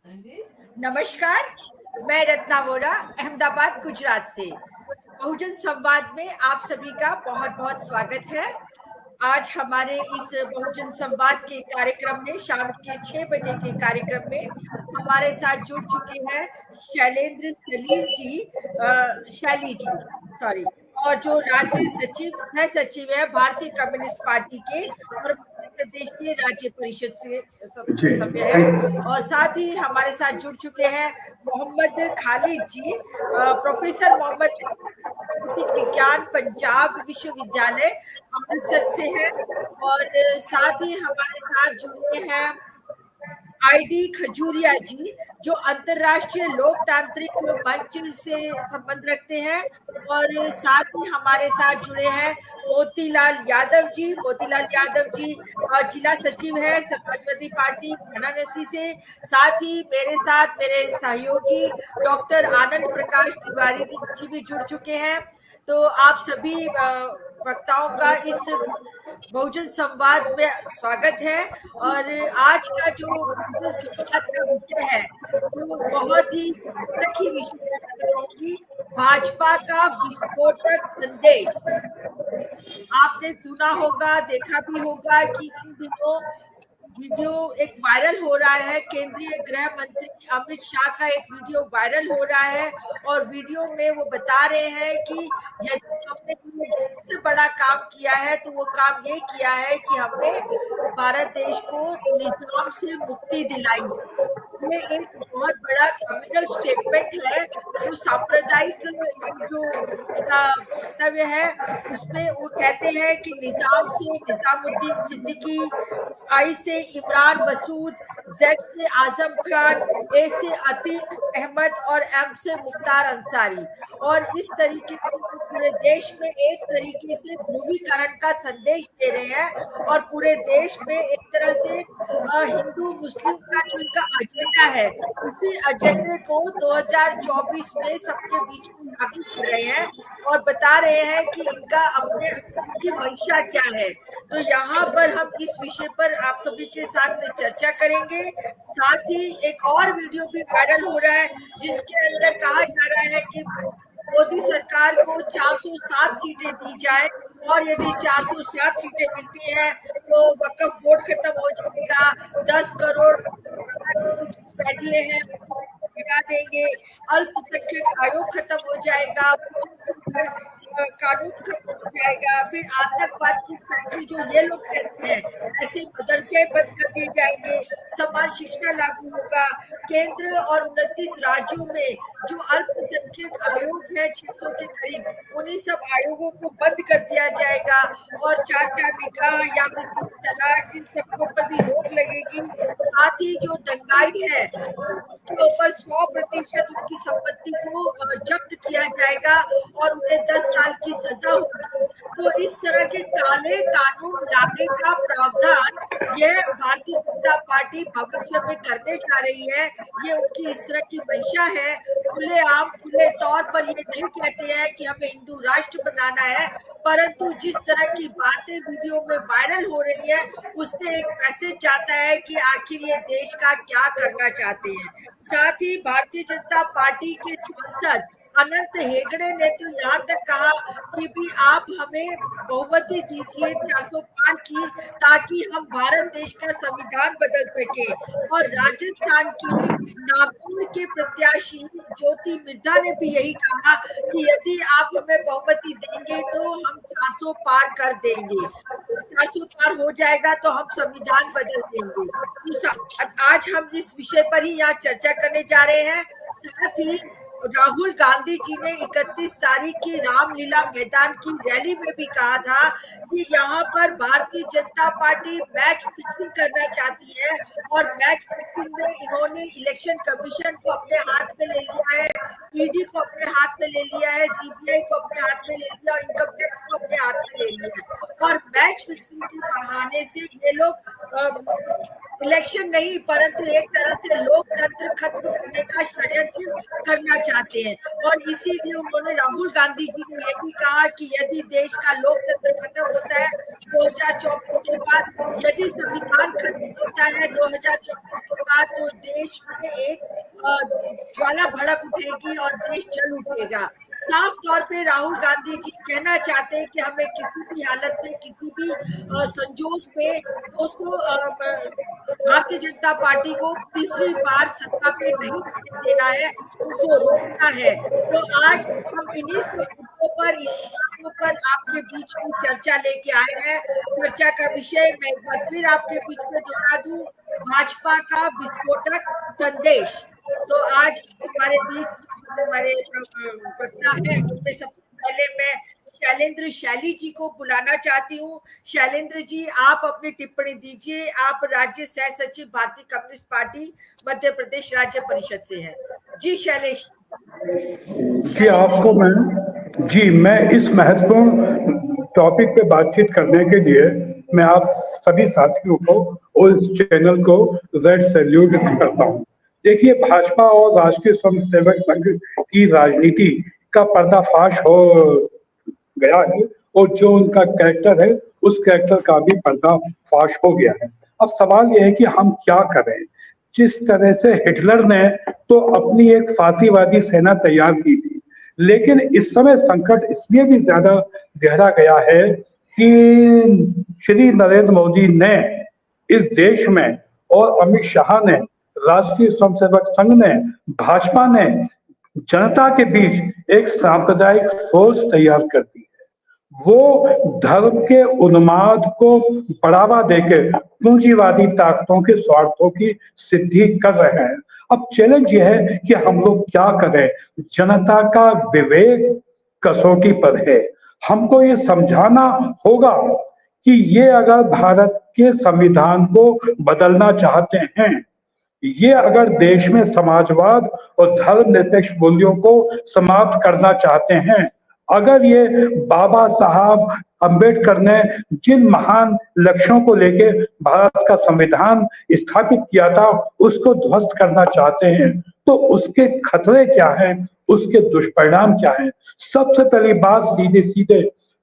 नमस्कार, मैं रत्ना वोरा अहमदाबाद गुजरात से। बहुजन संवाद में आप सभी का बहुत बहुत स्वागत है। आज हमारे इस बहुजन संवाद के कार्यक्रम में शाम के 6 बजे के कार्यक्रम में हमारे साथ जुड़ चुके हैं शैलेंद्र सलील जी, शैली जी, सॉरी, और जो राज्य सचिव सह सचिव है भारतीय कम्युनिस्ट पार्टी के और मध्य प्रदेश के राज्य परिषद से सभ्य है। और साथ ही हमारे साथ जुड़ चुके हैं मोहम्मद खालिद जी, प्रोफेसर मोहम्मद प्राकृतिक विज्ञान पंजाब विश्वविद्यालय अमृतसर से है। और साथ ही हमारे साथ जुड़े हैं आईडी खजूरिया जी, जो अंतरराष्ट्रीय लोकतांत्रिक मंच से संबंध रखते हैं। और साथ ही हमारे साथ जुड़े हैं मोतीलाल यादव जी। मोतीलाल यादव जी जिला सचिव है समाजवादी पार्टी वाराणसी से। साथ ही मेरे साथ मेरे सहयोगी डॉक्टर आनंद प्रकाश तिवारी जी भी जुड़ चुके हैं। तो आप सभी वक्ताओं का इस बहुजन संवाद में स्वागत है। और आज का जो बहुजन संवाद का विषय है वो बहुत ही सही विषय है। मैं कहूंगी भाजपा का विस्फोटक संदेश। आपने सुना होगा, देखा भी होगा कि इन दिनों वीडियो एक वायरल हो रहा है। केंद्रीय गृह मंत्री अमित शाह का एक वीडियो वायरल हो रहा है और वीडियो में वो बता रहे हैं कि यदि हमने कोई सबसे बड़ा काम किया है तो वो काम ये किया है कि हमने भारत देश को निजाम से मुक्ति दिलाई है। ये एक बहुत बड़ा कम्युनल स्टेटमेंट है जो सांप्रदायिक जो वक्तव्य है उसमें वो कहते हैं कि निजाम से निजामुद्दीन सिद्दीकी, आई से इमरान मसूद, जेड से आजम खान, ए से अतीक अहमद और एम से मुख्तार अंसारी। और इस तरीके से पूरे देश में एक तरीके से ध्रुवीकरण का संदेश दे रहे हैं और पूरे देश में एक तरह से हिंदू मुस्लिम का जो इनका एजेंडा है उसी एजेंडे को 2024 में सबके बीच में लागू कर रहे हैं और बता रहे हैं कि इनका अपने की मंशा क्या है। तो यहाँ पर हम इस विषय पर आप सभी के साथ में चर्चा करेंगे। साथ ही एक और वीडियो भी वायरल हो रहा है जिसके अंदर कहा जा रहा है कि मोदी सरकार को 407 सीटें दी जाए और यदि 407 सीटें मिलती हैं तो वक्फ बोर्ड खत्म हो जाएगा, 10 करोड़ बैठे हैं गिरा देंगे, अल्पसंख्यक आयोग खत्म हो जाएगा, कानून खत्म हो जाएगा, फिर आतंकवाद की फैक्ट्री जो ये लोग कहते हैं ऐसे मदरसे बंद कर दिए जाएंगे, समान शिक्षा लागू होगा, केंद्र और 29 राज्यों में जो अल्पसंख्यक आयोग है 600 के करीब उन्हीं सब आयोगों को बंद कर दिया जाएगा और 4 निकाह या फिर 3 तलाक इन सबके ऊपर भी रोक लगेगी। साथ ही जो दंगाई है उनके ऊपर 100% उनकी संपत्ति को जब्त किया जाएगा और उन्हें 10 साल की सजा होगी। तो इस तरह के काले कानून लाने का प्रावधान यह भारतीय जनता पार्टी भविष्य में करने जा रही है। ये उनकी इस तरह की मंशा है। खुलेआम खुले तौर पर ये नहीं कहते हैं कि हमें हिंदू राष्ट्र बनाना है, परंतु जिस तरह की बातें वीडियो में वायरल हो रही है उससे एक मैसेज जाता है कि आखिर ये देश का क्या करना चाहते हैं। साथ ही भारतीय जनता पार्टी के सांसद अनंत हेगड़े ने तो यहाँ तक कहा कि भी आप हमें बहुमति दीजिए 400 पार की ताकि हम भारत देश का संविधान बदल सके। और राजस्थान की नागौर के प्रत्याशी ज्योति मिर्धा ने भी यही कहा कि यदि आप हमें बहुमति देंगे तो हम 400 पार कर देंगे, 400 पार हो जाएगा तो हम संविधान बदल देंगे। तो आज हम इस विषय पर ही यहाँ चर्चा करने जा रहे हैं। साथ ही राहुल गांधी जी ने 31 तारीख की रामलीला मैदान की रैली में भी कहा था कि यहाँ पर Bharatiya Janata party match fixing करना चाहती है और मैच फिक्सिंग में इन्होंने इलेक्शन कमीशन को अपने हाथ में ले लिया है, ईडी को अपने हाथ में ले लिया है, सीबीआई को अपने हाथ में ले लिया और इनकम टैक्स को अपने हाथ में ले लिया है। और मैच फिक्सिंग के बहाने से ये लोग इलेक्शन नहीं, परंतु एक तरह से लोकतंत्र खत्म करने का षड्यंत्र करना चाहते हैं। और इसीलिए उन्होंने, राहुल गांधी जी ने ये भी कहा कि यदि देश का लोकतंत्र खत्म होता है 2024 के बाद, यदि संविधान खत्म होता है 2024 के बाद, तो देश में एक ज्वाला भड़क उठेगी और देश जल उठेगा। साफ तौर पे राहुल गांधी जी कहना चाहते हैं कि हमें किसी भी हालत में, किसी भी संजोग में दोस्तों भारतीय जनता पार्टी को तीसरी बार सत्ता पे नहीं देना है, उनको रोकना है। तो आज हम इन्हीं मुद्दों पर, इन बातों पर आपके बीच में चर्चा लेके आए हैं। चर्चा का विषय मैं एक बार फिर आपके बीच में दोहरा दूं, भाजपा का विस्फोटक संदेश। तो आज हमारे बीच हमारे वक्ता है, उनमें सबसे पहले मैं शैलेंद्र शैली जी को बुलाना चाहती हूँ। शैलेंद्र जी, आप अपनी टिप्पणी दीजिए। आप राज्य सह सचिव भारतीय कम्युनिस्ट पार्टी मध्य प्रदेश राज्य परिषद से हैं। जी शैलेश जी, आपको मैं इस महत्वपूर्ण टॉपिक पे बातचीत करने के लिए मैं आप सभी साथियों को और इस चैनल को रेड सैल्यूट करता हूँ। देखिए, भाजपा और राष्ट्रीय स्वयंसेवक संघ की राजनीति का पर्दाफाश हो गया है और जो उनका कैरेक्टर है उस कैरेक्टर का भी पर्दाफाश हो गया है। अब सवाल यह है कि हम क्या करें। जिस तरह से हिटलर ने तो अपनी एक फांसीवादी सेना तैयार की थी, लेकिन इस समय संकट इसलिए भी ज्यादा गहरा गया है कि श्री नरेंद्र मोदी ने इस देश में और अमित शाह ने, राष्ट्रीय स्वयंसेवक संघ ने, भाजपा ने जनता के बीच एक सांप्रदायिक फोर्स तैयार कर दी है। वो धर्म के उन्माद को बढ़ावा देकर पूंजीवादी ताकतों के स्वार्थों की सिद्धि कर रहे हैं। अब चैलेंज यह है कि हम लोग क्या करें। जनता का विवेक कसौटी पर है। हमको ये समझाना होगा कि ये अगर भारत के संविधान को बदलना चाहते हैं, ये अगर देश में समाजवाद और धर्मनिरपेक्ष मूल्यों को समाप्त करना चाहते हैं, अगर ये बाबा साहब अंबेडकर ने जिन महान लक्ष्यों को लेके भारत का संविधान स्थापित किया था उसको ध्वस्त करना चाहते हैं, तो उसके खतरे क्या हैं, उसके दुष्परिणाम क्या हैं। सबसे पहली बात सीधे सीधे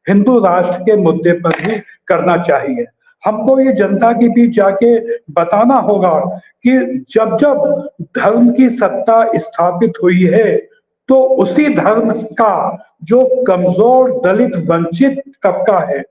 हिंदू राष्ट्र के मुद्दे पर ही करना चाहिए। हमको ये जनता के बीच जाके बताना होगा कि जब जब धर्म की सत्ता स्थापित हुई है तो उसी धर्म का जो कमजोर, दलित, वंचित तबका है,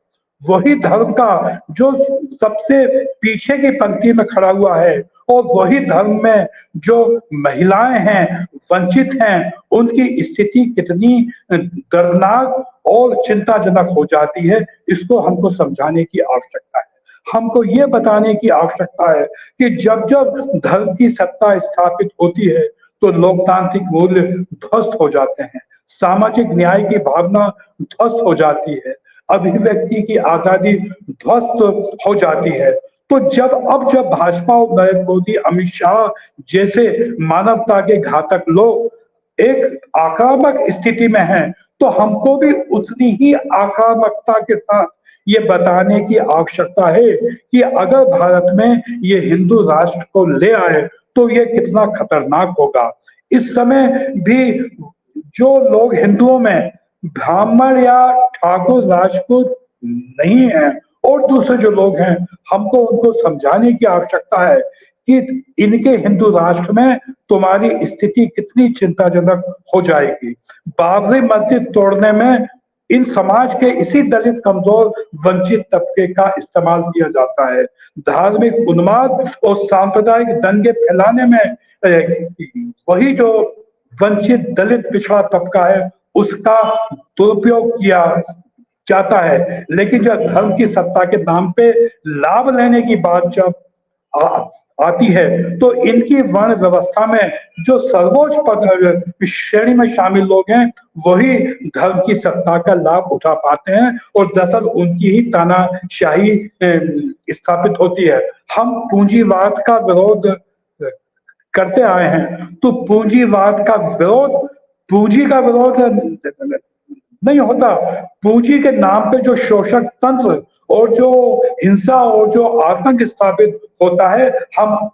वही धर्म का जो सबसे पीछे की पंक्ति में खड़ा हुआ है, और वही धर्म में जो महिलाएं हैं, वंचित हैं, उनकी स्थिति कितनी दर्दनाक और चिंताजनक हो जाती है, इसको हमको समझाने की आवश्यकता है। हमको ये बताने की आवश्यकता है कि जब जब धर्म की सत्ता स्थापित होती है तो लोकतांत्रिक मूल्य ध्वस्त हो जाते हैं, सामाजिक न्याय की भावना ध्वस्त हो जाती है, अभिव्यक्ति की आजादी ध्वस्त हो जाती है। तो जब भाजपा और नरेंद्र मोदी, अमित शाह जैसे मानवता के घातक लोग एक आक्रामक स्थिति में हैं, तो हमको भी उतनी ही आक्रामकता के साथ ये बताने की आवश्यकता है कि अगर भारत में ये हिंदू राष्ट्र को ले आए तो ये कितना खतरनाक होगा। इस समय भी जो लोग हिंदुओं में ब्राह्मण या ठाकुर, राजपूत नहीं है और दूसरे जो लोग हैं, हमको उनको समझाने की आवश्यकता है कि इनके हिंदू राष्ट्र में तुम्हारी स्थिति कितनी चिंताजनक हो जाएगी। बाबरी मस्जिद तोड़ने में इन समाज के इसी दलित, कमजोर, वंचित तबके का इस्तेमाल किया जाता है। धार्मिक उन्माद और सांप्रदायिक दंगे फैलाने में वही जो वंचित, दलित, पिछड़ा तबका है उसका दुरुपयोग किया जाता है। लेकिन जब धर्म की सत्ता के नाम पे लाभ लेने की बात जब आती है तो इनकी वर्ण व्यवस्था में जो सर्वोच्च पद श्रेणी में शामिल लोग हैं वही धर्म की सत्ता का लाभ उठा पाते हैं और दरअसल उनकी ही तानाशाही स्थापित होती है। हम पूंजीवाद का विरोध करते आए हैं, तो पूंजीवाद का विरोध, पूंजी का विरोध नहीं होता। पूंजी के नाम पे जो शोषक तंत्र और जो हिंसा और जो आतंक स्थापित होता है, हम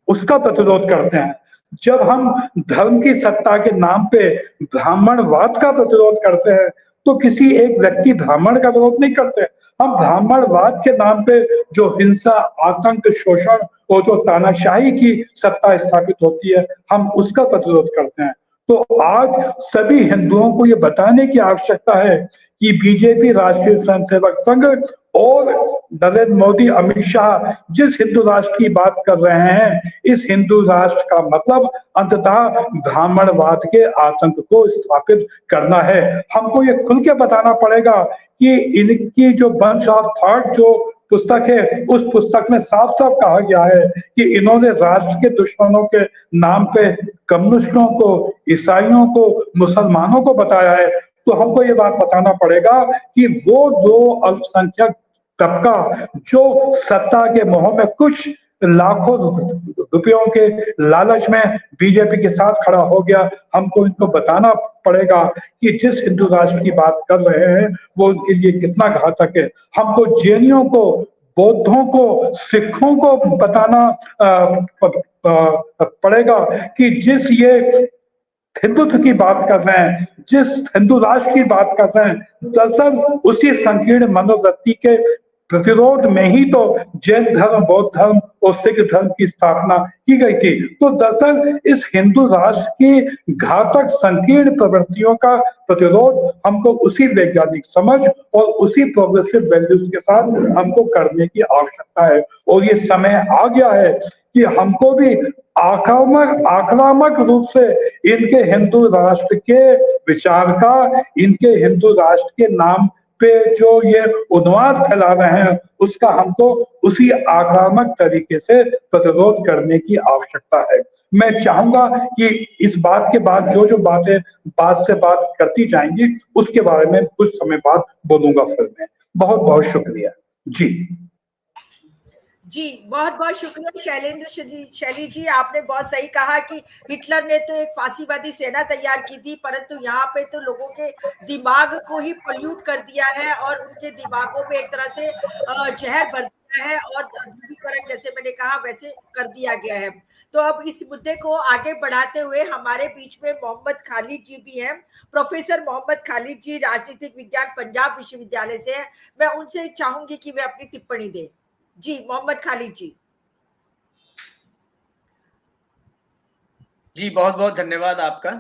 उसका प्रतिरोध करते हैं। जब हम धर्म की सत्ता के नाम पे ब्राह्मणवाद का प्रतिरोध करते हैं, तो किसी एक व्यक्ति ब्राह्मण का विरोध नहीं करते। हम ब्राह्मणवाद के नाम पे जो हिंसा, आतंक, शोषण और जो तानाशाही की सत्ता स्थापित होती है, हम उसका प्रतिरोध करते हैं। तो आज सभी हिंदुओं को ये बताने की आवश्यकता है कि बीजेपी, राष्ट्रीय स्वयंसेवक संघ और नरेंद्र मोदी, अमित शाह जिस हिंदू राष्ट्र की बात कर रहे हैं, इस हिंदू राष्ट्र का मतलब अंततः ब्राह्मणवाद के आतंक को स्थापित करना है। हमको ये खुल के बताना पड़ेगा कि इनकी जो बंच ऑफ थॉट जो पुस्तक है, उस पुस्तक में साफ साफ कहा गया है कि इन्होंने राष्ट्र के दुश्मनों के नाम पे कम्युनिस्टों को, ईसाइयों को, मुसलमानों को बताया है। तो हमको ये बात बताना पड़ेगा कि वो दो अल्पसंख्यक तबका जो सत्ता के मोह में कुछ लाखों रुपयों के लालच में बीजेपी के साथ खड़ा हो गया, हमको इनको बताना पड़ेगा कि जिस हिंदू राष्ट्र की बात कर रहे हैं वो उनके लिए कितना घातक है। हमको जैनियों को, बौद्धों को, सिखों को बताना पड़ेगा कि जिस ये हिंदुत्व की बात कर रहे हैं, जिस हिंदू राष्ट्र की बात कर रहे हैं, दरअसल उसी संकीर्ण मनोवृत्ति के प्रतिरोध में ही तो जैन धर्म, बौद्ध धर्म और सिख धर्म की स्थापना की गई थी। तो दरअसल इस हिंदू राष्ट्र की घातक संकीर्ण प्रवृत्तियों का प्रतिरोध हमको उसी वैज्ञानिक समझ और उसी प्रोग्रेसिव वैल्यूज के साथ हमको करने की आवश्यकता है। और ये समय आ गया है कि हमको भी आक्रामक रूप से इनके हिंदू राष्ट्र के विचार का, इनके हिंदू राष्ट्र के नाम पे जो ये उन्माद फैला रहे हैं, उसका हमको उसी आक्रामक तरीके से प्रतिरोध करने की आवश्यकता है। मैं चाहूंगा कि इस बात के बाद जो जो बातें बात से बात करती जाएंगी, उसके बारे में कुछ समय बाद बोलूंगा फिर मैं। बहुत बहुत शुक्रिया जी। जी, बहुत बहुत शुक्रिया शैली जी, आपने बहुत सही कहा कि हिटलर ने तो एक फांसीवादी सेना तैयार की थी, परंतु यहाँ पे तो लोगों के दिमाग को ही पॉल्यूट कर दिया है और उनके दिमागों में एक तरह से जहर भर दिया है और ध्रुवीकरण, जैसे मैंने कहा, वैसे कर दिया गया है। तो अब इस मुद्दे को आगे बढ़ाते हुए हमारे बीच में मोहम्मद खालिद जी भी हैं। प्रोफेसर मोहम्मद खालिद जी राजनीतिक विज्ञान पंजाब विश्वविद्यालय से हैं। मैं उनसे चाहूंगी कि वे अपनी टिप्पणी दें। जी मोहम्मद खालिद जी। जी बहुत बहुत धन्यवाद आपका।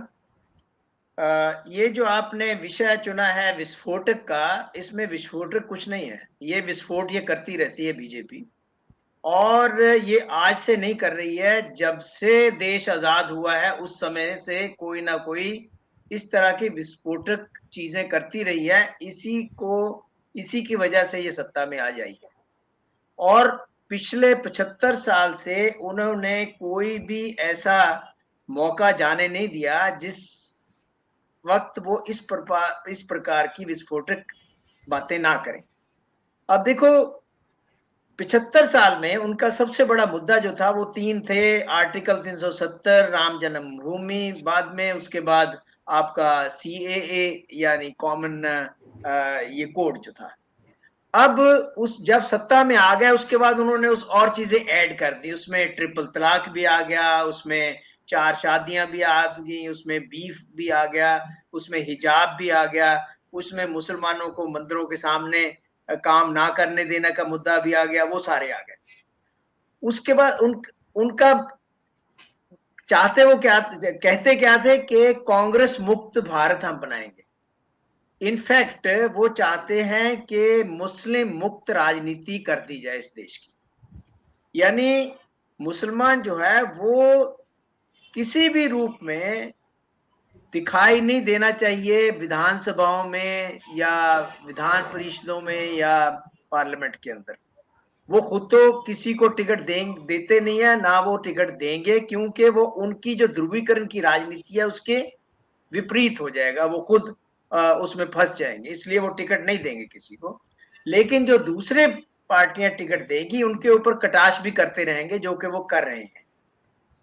ये जो आपने विषय चुना है विस्फोटक का, इसमें विस्फोटक कुछ नहीं है। ये विस्फोट ये करती रहती है बीजेपी, और ये आज से नहीं कर रही है। जब से देश आजाद हुआ है उस समय से कोई ना कोई इस तरह की विस्फोटक चीजें करती रही है। इसी की वजह से ये सत्ता में आ जाई है। और पिछले 75 साल से उन्होंने कोई भी ऐसा मौका जाने नहीं दिया जिस वक्त वो इस प्रकार की विस्फोटक बातें ना करें। अब देखो, 75 साल में उनका सबसे बड़ा मुद्दा जो था वो 3 थे। आर्टिकल 370, राम जन्मभूमि, बाद में उसके बाद आपका CAA यानी कॉमन ये कोड जो था। अब जब सत्ता में आ गया उसके बाद उन्होंने और चीजें ऐड कर दी। उसमें ट्रिपल तलाक भी आ गया, उसमें 4 शादियां भी आ गई, उसमें बीफ भी आ गया, उसमें हिजाब भी आ गया, उसमें मुसलमानों को मंदिरों के सामने काम ना करने देने का मुद्दा भी आ गया, वो सारे आ गए। उसके बाद उनका चाहते वो क्या, कहते क्या थे कि कांग्रेस मुक्त भारत हम बनाएंगे। इनफैक्ट वो चाहते हैं कि मुस्लिम मुक्त राजनीति कर दी जाए इस देश की। यानी मुसलमान जो है वो किसी भी रूप में दिखाई नहीं देना चाहिए विधानसभाओं में या विधान परिषदों में या पार्लियामेंट के अंदर। वो खुद तो किसी को टिकट देते नहीं है, ना वो टिकट देंगे, क्योंकि वो उनकी जो ध्रुवीकरण की राजनीति है उसके विपरीत हो जाएगा। वो खुद उसमें फंस जाएंगे, इसलिए वो टिकट नहीं देंगे किसी को। लेकिन जो दूसरे पार्टियां टिकट देगी उनके ऊपर कटाक्ष भी करते रहेंगे, जो कि वो कर रहे हैं।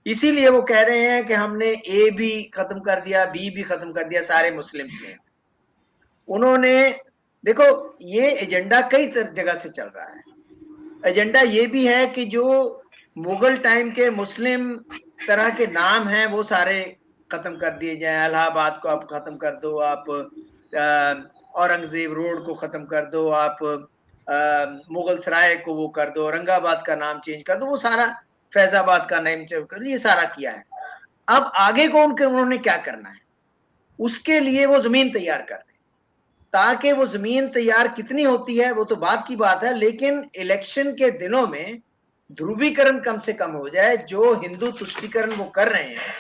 इसीलिए वो कह रहे हैं कि हमने A भी खत्म कर दिया, B भी खत्म कर दिया, सारे मुस्लिम्स ने। उन्होंने देखो ये एजेंडा कई जगह से चल रहा है। एजेंडा ये भी है कि जो मुगल टाइम के मुस्लिम तरह के नाम हैं वो सारे खत्म कर दिए जाएं। इलाहाबाद को आप खत्म कर दो, आप औरंगजेब रोड को खत्म कर दो, आप मुगल सराय को वो कर दो, औरंगाबाद का नाम चेंज कर दो, वो सारा फैजाबाद का नाम चेंज कर दो, ये सारा किया है। अब आगे को उन्होंने क्या करना है, उसके लिए वो जमीन तैयार कर रहे हैं। ताकि वो जमीन तैयार कितनी होती है वो तो बात की बात है, लेकिन इलेक्शन के दिनों में ध्रुवीकरण कम से कम हो जाए। जो हिंदू तुष्टीकरण वो कर रहे हैं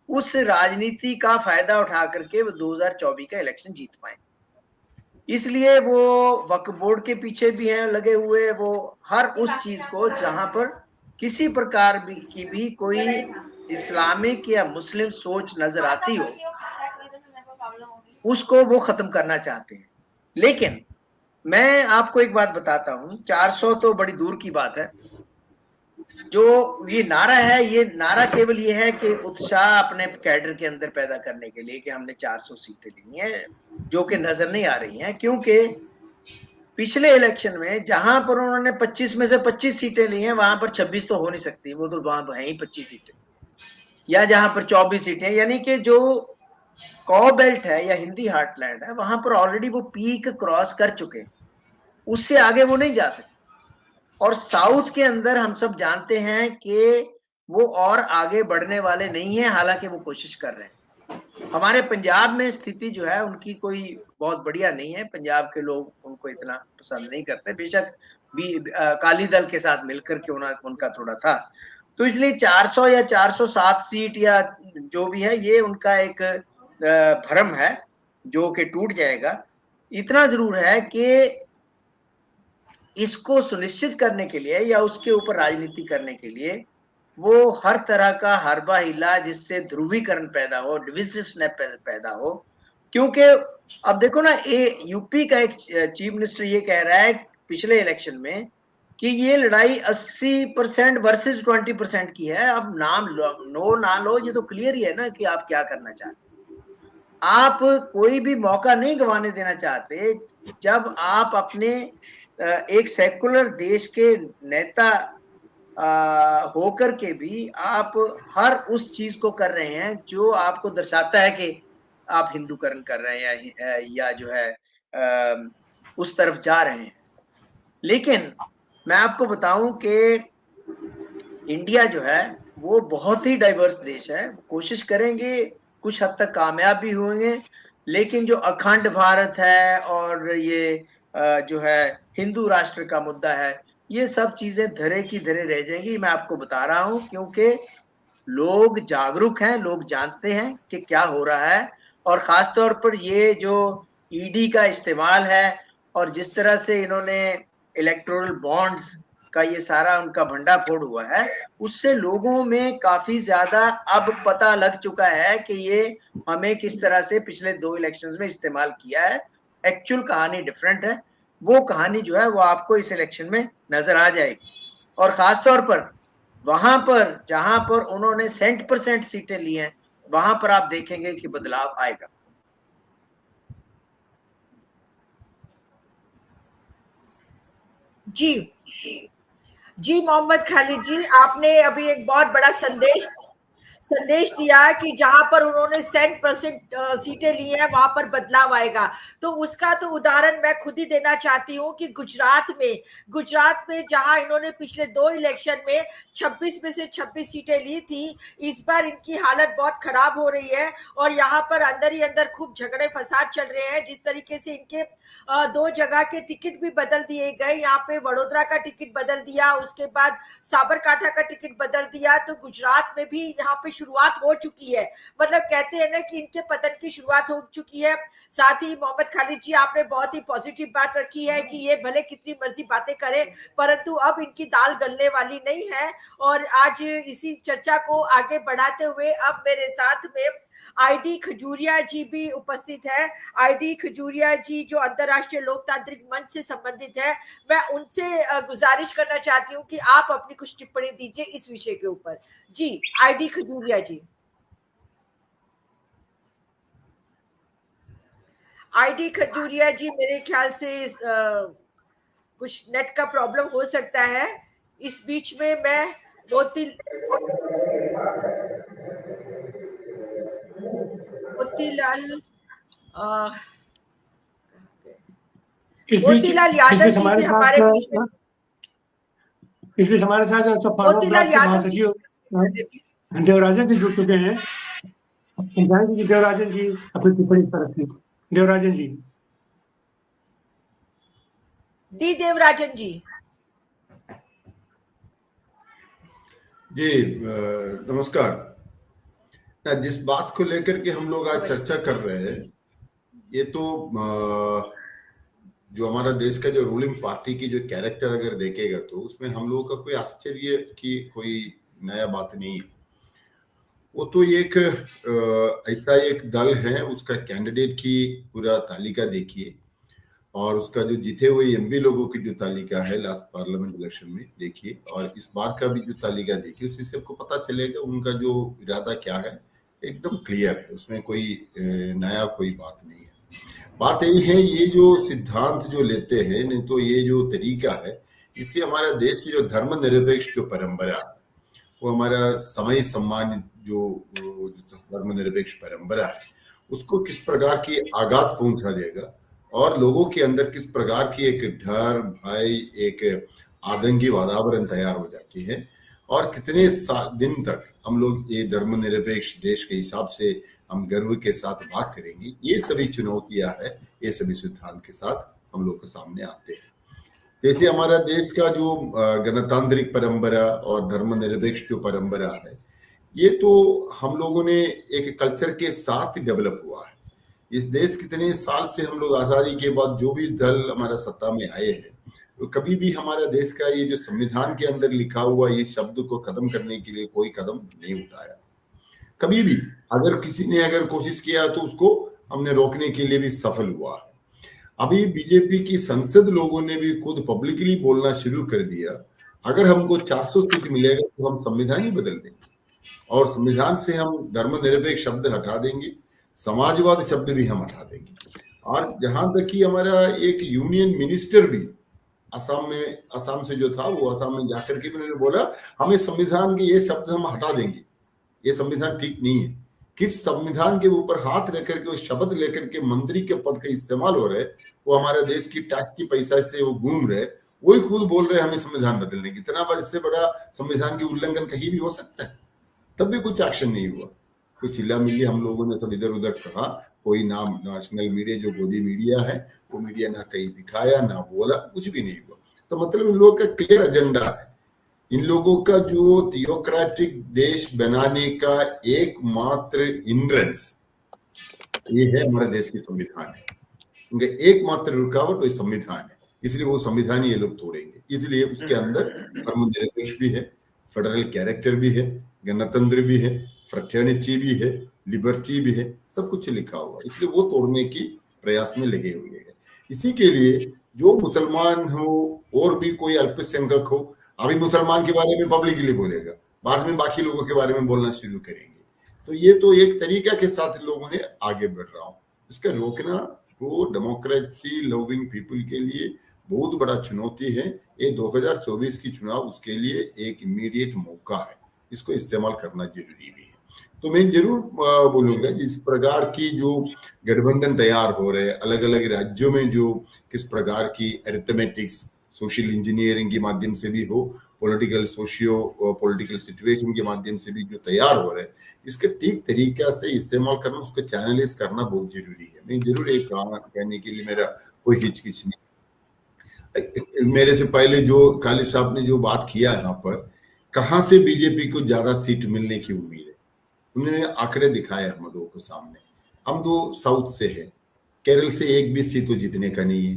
उस राजनीति का फायदा उठा करके वो 2024 का इलेक्शन जीत पाए। इसलिए वो वक्फ बोर्ड के पीछे भी हैं लगे हुए, वो हर उस चीज को जहां पर किसी प्रकार की भी कोई इस्लामिक या मुस्लिम सोच नजर आती हो उसको वो खत्म करना चाहते हैं। लेकिन मैं आपको एक बात बताता हूं, 400 तो बड़ी दूर की बात है। जो ये नारा है, ये नारा केवल ये है कि उत्साह अपने कैडर के अंदर पैदा करने के लिए कि हमने 400 सीटें ली हैं, जो कि नजर नहीं आ रही हैं। क्योंकि पिछले इलेक्शन में जहां पर उन्होंने 25 में से 25 सीटें ली हैं वहां पर 26 तो हो नहीं सकती, वो तो वहां है ही 25 सीटें, या जहां पर 24 सीटें, यानी कि जो कॉ बेल्ट है या हिंदी हार्टलैंड है वहां पर ऑलरेडी वो पीक क्रॉस कर चुके हैं, उससे आगे वो नहीं जा सकते। और साउथ के अंदर हम सब जानते हैं कि वो और आगे बढ़ने वाले नहीं है, हालांकि वो कोशिश कर रहे हैं। हमारे पंजाब में स्थिति जो है उनकी कोई बहुत बढ़िया नहीं है। पंजाब के लोग उनको इतना पसंद नहीं करते, बेशक भी अकाली दल के साथ मिलकर के उनका थोड़ा था। तो इसलिए 400 या 407 सीट या जो भी है ये उनका एक भ्रम है जो कि टूट जाएगा। इतना जरूर है कि इसको सुनिश्चित करने के लिए या उसके ऊपर राजनीति करने के लिए वो हर तरह का हरबा हिला जिससे ध्रुवीकरण पैदा हो, डिविसिवनेस पैदा हो। क्योंकि अब देखो ना, ये यूपी का एक चीफ मिनिस्टर ये कह रहा है पिछले इलेक्शन में कि ये लड़ाई 80% वर्सेस 20% की है। अब नाम नो ना लो, ये तो क्लियर ही है ना कि आप क्या करना चाहते। आप कोई भी मौका नहीं गंवाने देना चाहते। जब आप अपने एक सेकुलर देश के नेता होकर के भी आप हर उस चीज को कर रहे हैं जो आपको दर्शाता है कि आप हिंदूकरण कर रहे हैं या जो है उस तरफ जा रहे हैं। लेकिन मैं आपको बताऊं कि इंडिया जो है वो बहुत ही डाइवर्स देश है। कोशिश करेंगे, कुछ हद तक कामयाब भी होंगे, लेकिन जो अखंड भारत है और ये जो है हिंदू राष्ट्र का मुद्दा है, ये सब चीजें धरे की धरे रह जाएंगी। मैं आपको बता रहा हूं क्योंकि लोग जागरूक हैं, लोग जानते हैं कि क्या हो रहा है। और खास तौर पर ये जो ईडी का इस्तेमाल है और जिस तरह से इन्होंने इलेक्टोरल बॉन्ड्स का ये सारा उनका भंडाफोड़ हुआ है, उससे लोगों में काफी ज्यादा अब पता लग चुका है कि ये हमें किस तरह से पिछले 2 इलेक्शंस में इस्तेमाल किया है। एक्चुअल कहानी डिफरेंट है। वो कहानी जो है वो आपको इस इलेक्शन में नजर आ जाएगी। और खास तौर पर वहां पर जहां पर उन्होंने 100% सीटें ली हैं वहां पर आप देखेंगे कि बदलाव आएगा। जी जी मोहम्मद खालिद जी, आपने अभी एक बहुत बड़ा संदेश दिया कि जहां पर उन्होंने 100% सीटें ली हैं वहां पर बदलाव आएगा। तो उसका तो उदाहरण मैं खुद ही देना चाहती हूँ कि गुजरात में जहां इन्होंने पिछले 2 इलेक्शन में 26 में से 26 सीटें ली थी, इस बार इनकी हालत बहुत खराब हो रही है और यहाँ पर अंदर ही अंदर खूब झगड़े फसाद चल रहे हैं। जिस तरीके से इनके 2 जगह के टिकट भी बदल दिए गए, यहाँ पे वडोदरा का टिकट बदल दिया, उसके बाद साबरकांठा का टिकट बदल दिया, तो गुजरात में भी यहाँ पे शुरुआत हो चुकी है। मतलब कहते हैं ना कि इनके पतन की शुरुआत हो चुकी है। साथ ही मोहम्मद खालिद जी, आपने बहुत ही पॉजिटिव बात रखी है कि ये भले कितनी मर्जी बातें करें परंतु अब इनकी दाल गलने वाली नहीं है। और आज इसी चर्चा को आगे बढ़ाते हुए अब मेरे साथ में आईडी खजूरिया जी भी उपस्थित है। आईडी खजूरिया जी जो अंतरराष्ट्रीय लोकतांत्रिक मंच से संबंधित है, मैं उनसे गुजारिश करना चाहती हूँ कि आप अपनी कुछ टिप्पणी दीजिए इस विषय के ऊपर। जी आईडी खजूरिया जी, आईडी खजूरिया जी, मेरे ख्याल से कुछ नेट का प्रॉब्लम हो सकता है। इस बीच में मैं मोतीलाल यादव जी भी हमारे बीच में, इस बीच हमारे साथ मोतीलाल यादव जी देवराजन जी जुड़ चुके हैं। देवराजन जी अपनी टिप्पणी पर रखें। देवराजन जी। देवराजन जी। जी नमस्कार। जिस बात को लेकर के हम लोग आज चर्चा कर रहे हैं, ये तो जो हमारा देश का जो रूलिंग पार्टी की जो कैरेक्टर अगर देखेगा तो उसमें हम लोगों का कोई आश्चर्य की कोई नया बात नहीं है। वो तो एक ऐसा एक दल है, उसका कैंडिडेट की पूरा तालिका देखिए और उसका जो जीते हुए एमपी लोगों की जो तालिका है लास्ट पार्लियामेंट इलेक्शन में देखिए, और इस बार का भी जो तालिका देखिए, उससे सबको पता चलेगा उनका जो इरादा क्या है, एकदम क्लियर है, उसमें कोई नया कोई बात नहीं है। बात यही है, ये जो सिद्धांत जो लेते हैं, नहीं तो ये जो तरीका है, इससे हमारा देश की जो धर्मनिरपेक्ष जो परंपरा है, वो हमारा समय सम्मान जो धर्मनिरपेक्ष परंपरा है, उसको किस प्रकार की आघात पहुंचा देगा और लोगों के अंदर किस प्रकार की एक डर, भय, एक आतंकी वातावरण तैयार हो जाती है और कितने दिन तक हम लोग ये धर्मनिरपेक्ष देश के हिसाब से हम गर्व के साथ बात करेंगे। ये सभी चुनौतियां है, ये सभी सिद्धांत के साथ हम लोग के सामने आते हैं। जैसे हमारा देश का जो गणतांत्रिक परंपरा और धर्मनिरपेक्ष जो परंपरा है, ये तो हम लोगों ने एक कल्चर के साथ डेवलप हुआ है। इस देश कितने साल से हम लोग आजादी के बाद जो भी दल हमारा सत्ता में आए हैं, तो कभी भी हमारा देश का ये जो संविधान के अंदर लिखा हुआ ये शब्द को खत्म करने के लिए कोई कदम नहीं उठाया। कभी भी अगर किसी ने अगर कोशिश किया तो उसको हमने रोकने के लिए भी सफल हुआ है। अभी बीजेपी की संसद लोगों ने भी खुद पब्लिकली बोलना शुरू कर दिया, अगर हमको 400 सीट मिलेगा तो हम संविधान ही बदल देंगे और संविधान से हम धर्मनिरपेक्ष शब्द हटा देंगे, समाजवाद शब्द भी हम हटा देंगे। और जहां तक कि हमारा एक यूनियन मिनिस्टर भी असम से जो था, वो असम में जाकर के उन्होंने बोला हमें संविधान के ये शब्द हम हटा देंगे, ये संविधान ठीक नहीं है। किस संविधान के ऊपर हाथ रख करके वो शब्द लेकर के मंत्री के पद का इस्तेमाल हो रहे, वो हमारे देश की टैक्स की पैसा से वो घूम रहे, वही खुद बोल रहे हमें संविधान बदलने की। इतना बड़ा, इससे बड़ा संविधान की उल्लंघन कहीं भी हो सकता है। तब भी कुछ एक्शन नहीं हुआ, कुछ हिला मिली हम लोगों ने सब इधर उधर कहा, कोई नाम नेशनल मीडिया जो गोदी मीडिया है वो मीडिया ना कहीं दिखाया ना बोला, कुछ भी नहीं हुआ। तो मतलब इन लोगों का क्लियर एजेंडा है, इन लोगों का जो थियोक्रेटिक देश बनाने का एकमात्र हिंड्रेंस ये है हमारे देश की संविधान है। उनका एकमात्र रुकावट वही संविधान है, इसलिए वो संविधान ये लोग तोड़ेंगे। इसलिए उसके अंदर धर्मनिरपेक्ष भी है, फेडरल कैरेक्टर भी है, गणतंत्र भी है, फ्रेटर्निटी भी है, लिबर्टी भी है, सब कुछ लिखा हुआ, इसलिए वो तोड़ने की प्रयास में लगे हुए हैं। इसी के लिए जो मुसलमान हो और भी कोई अल्पसंख्यक हो, अभी मुसलमान के बारे में पब्लिकली बोलेगा, बाद में बाकी लोगों के बारे में बोलना शुरू करेंगे। तो ये तो एक तरीका के साथ लोगों ने आगे बढ़ रहा हूं, इसका रोकना तो डेमोक्रेसी लविंग पीपल के लिए बहुत बड़ा चुनौती है। ये 2024 की चुनाव उसके लिए एक इमीडिएट मौका है, इसको इस्तेमाल करना जरूरी भी है। तो मैं जरूर बोलूंगा जिस प्रकार की जो गठबंधन तैयार हो रहे हैं अलग अलग राज्यों में, जो किस प्रकार की अरिथमेटिक्स सोशल इंजीनियरिंग के माध्यम से भी हो, पॉलिटिकल पॉलिटिकल सिचुएशन के माध्यम से भी जो तैयार हो रहे हैं, इसके ठीक तरीका से इस्तेमाल करना, उसको चैनलाइज करना बहुत जरूरी है। मैं जरूर एक कहने के लिए मेरा कोई हिचकिच नहीं। मेरे से पहले जो काली साहब ने जो बात किया यहाँ पर, कहाँ से बीजेपी को ज्यादा सीट मिलने की उम्मीद है, उन्होंने आंकड़े दिखाए हम लोगों को सामने। हम तो साउथ से है, केरल से एक भी सीट तो जीतने का नहीं है,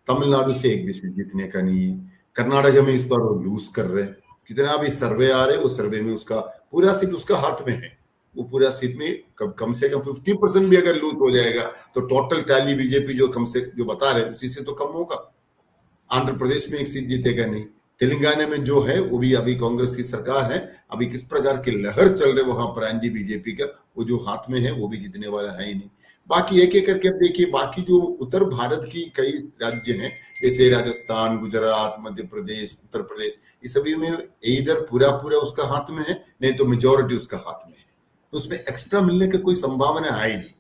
तमिलनाडु से एक भी सीट जीतने का नहीं है, कर्नाटक में इस बार वो लूज कर रहे हैं। कितना भी सर्वे आ रहे, वो सर्वे में उसका पूरा सीट उसका हाथ में है, वो पूरा सीट में कम से कम 50% भी अगर लूज हो जाएगा तो टोटल टैली बीजेपी जो जो बता रहे उसी से तो कम होगा। आंध्र प्रदेश में एक सीट जीतेगा नहीं, तेलंगाना में जो है वो भी अभी कांग्रेस की सरकार है, अभी किस प्रकार की लहर चल रहे वहां पर एंटी बीजेपी का, वो जो हाथ में है वो भी जीतने वाला है ही नहीं। बाकी एक एक करके अब देखिए, बाकी जो उत्तर भारत की कई राज्य हैं जैसे राजस्थान, गुजरात, मध्य प्रदेश, उत्तर प्रदेश, इस सभी में इधर पूरा पूरा उसका हाथ में है, नहीं तो मेजोरिटी उसका हाथ में है, तो उसमें एक्स्ट्रा मिलने की कोई संभावना है ही नहीं।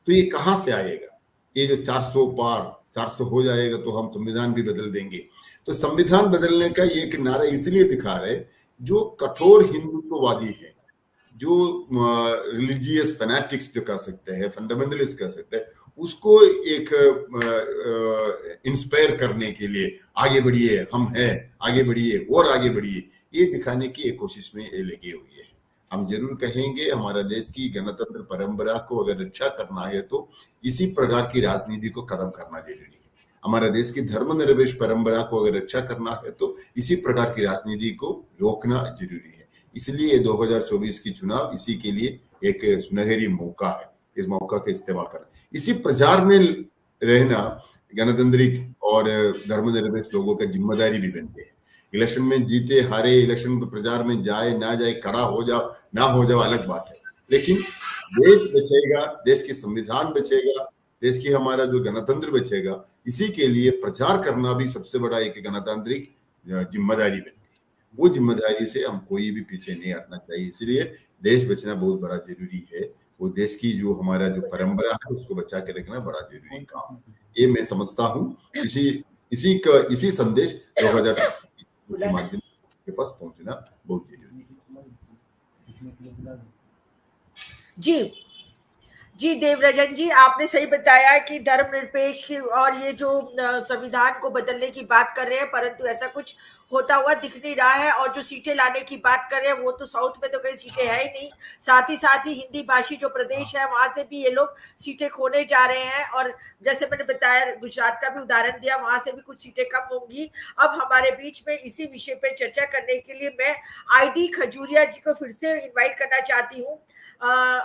तो ये कहाँ से आएगा? ये जो 400 पार 400 हो जाएगा तो हम संविधान भी बदल देंगे। तो संविधान बदलने का ये एक नारा इसलिए दिखा रहे, जो कठोर हिंदुत्ववादी है, जो रिलीजियस फैनेटिक्स जो कह सकते हैं, फंडामेंटलिस्ट कह सकते हैं, उसको एक इंस्पायर करने के लिए आगे बढ़िए, हम हैं, आगे बढ़िए और आगे बढ़िए, ये दिखाने की एक कोशिश में ये लगे हुए हैं। हम जरूर कहेंगे हमारा देश की गणतंत्र परंपरा को अगर रक्षा करना है तो इसी प्रकार की राजनीति को खत्म करना जरूरी है। हमारा देश की धर्मनिरपेक्ष परंपरा को अगर रक्षा करना है तो इसी प्रकार की राजनीति को रोकना जरूरी है। इसलिए 2024 की चुनाव इसी के लिए एक सुनहरी मौका है, इस मौका का इस्तेमाल करना, इसी प्रचार में रहना गणतांत्रिक और धर्मनिरपेक्ष लोगों का जिम्मेदारी भी बनती है। इलेक्शन में जीते हारे, इलेक्शन प्रचार में जाए ना जाए, खड़ा हो जाओ ना हो जाओ अलग बात है, लेकिन देश बचेगा, देश की संविधान बचेगा, देश की हमारा जो गणतंत्र बचेगा, इसी के लिए प्रचार करना भी सबसे बड़ा एक गणतांत्रिक जिम्मेदारी बनती है। वो जिम्मेदारी से हम कोई भी पीछे नहीं हटना चाहिए। इसलिए देश बचना बहुत बड़ा जरूरी है। वो देश की जो हमारा जो परंपरा है उसको बचा के रखना बड़ा जरूरी काम है। ये मैं समझता हूँ। इसी संदेश 2024 के माध्यम के पास पहुंचना बहुत जरूरी है। जी देवराजन जी, आपने सही बताया कि धर्मनिरपेक्ष की और ये जो संविधान को बदलने की बात कर रहे हैं, परंतु ऐसा कुछ होता हुआ दिख नहीं रहा है। और जो सीटें लाने की बात कर रहे हैं वो तो साउथ में तो कई सीटें है ही नहीं, साथ ही हिंदी भाषी जो प्रदेश है वहां से भी ये लोग सीटें खोने जा रहे हैं। और जैसे मैंने बताया, गुजरात का भी उदाहरण दिया, वहां से भी कुछ सीटें कम होंगी। अब हमारे बीच में इसी विषय पे चर्चा करने के लिए मैं ID खजूरिया जी को फिर से इन्वाइट करना चाहती हूँ।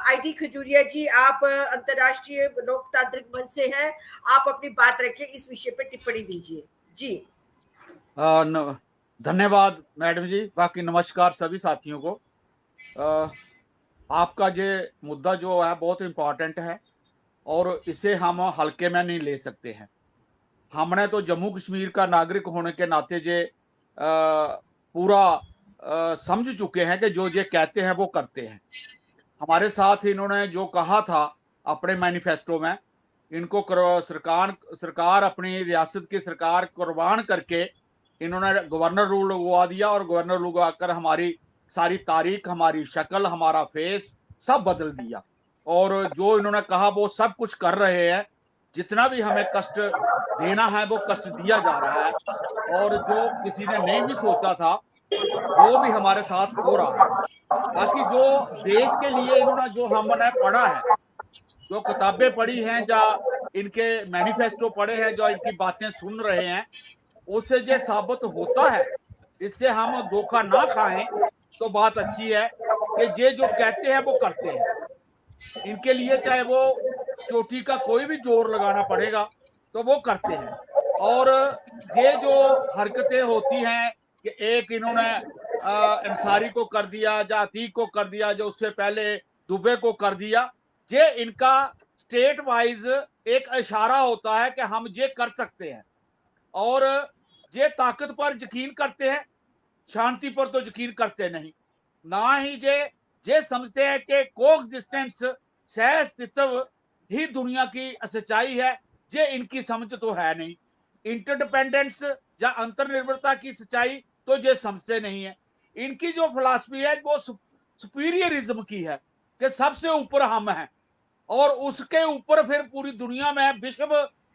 ID खजूरिया जी, आप अंतर्राष्ट्रीय लोकतांत्रिक मंच से हैं, आप अपनी बात रखें, इस विषय पे टिप्पणी दीजिए। जी धन्यवाद मैडम जी। बाकी नमस्कार सभी साथियों को। आपका ये मुद्दा जो है बहुत इम्पोर्टेंट है और इसे हम हल्के में नहीं ले सकते हैं। हमने तो जम्मू कश्मीर का नागरिक होने के नाते ये पूरा समझ चुके हैं कि जो ये कहते हैं वो करते हैं। हमारे साथ इन्होंने जो कहा था अपने मैनिफेस्टो में, इनको सरकार अपनी रियासत की सरकार कुर्बान करके इन्होंने गवर्नर रूल लगवा दिया और गवर्नर रूल लगाकर हमारी सारी तारीख, हमारी शक्ल, हमारा फेस सब बदल दिया। और जो इन्होंने कहा वो सब कुछ कर रहे हैं। जितना भी हमें कष्ट देना है वो कष्ट दिया जा रहा है, और जो किसी ने नहीं भी सोचा था वो भी हमारे साथ हो रहा है। बाकी जो देश के लिए इन्होंने जो हमने पढ़ा है, जो किताबें पढ़ी हैं, जो इनके मैनिफेस्टो पढ़े हैं, जो इनकी बातें सुन रहे हैं, उससे ये साबित होता है, इससे हम धोखा ना खाएं तो बात अच्छी है कि ये जो कहते हैं वो करते हैं। इनके लिए चाहे वो चोटी का कोई भी जोर लगाना पड़ेगा तो वो करते हैं। और ये जो हरकतें होती हैं कि एक इन्होंने अंसारी को कर दिया, या अतीक को कर दिया, जो उससे पहले दुबे को कर दिया, ये इनका स्टेट वाइज एक इशारा होता है कि हम ये कर सकते हैं। और ये ताकत पर यकीन करते हैं, शांति पर तो यकीन करते नहीं। ना ही ये समझते हैं कि कोएग्जिस्टेंस, सह अस्तित्व ही दुनिया की सच्चाई है। ये इनकी समझ तो है नहीं। इंटरडिपेंडेंस या अंतर्निर्भरता की सच्चाई तो ये समझते नहीं है। इनकी जो फिलॉसफी है वो सुपीरियरिज्म की है कि सबसे ऊपर हम हैं, और उसके ऊपर फिर पूरी दुनिया में विश्व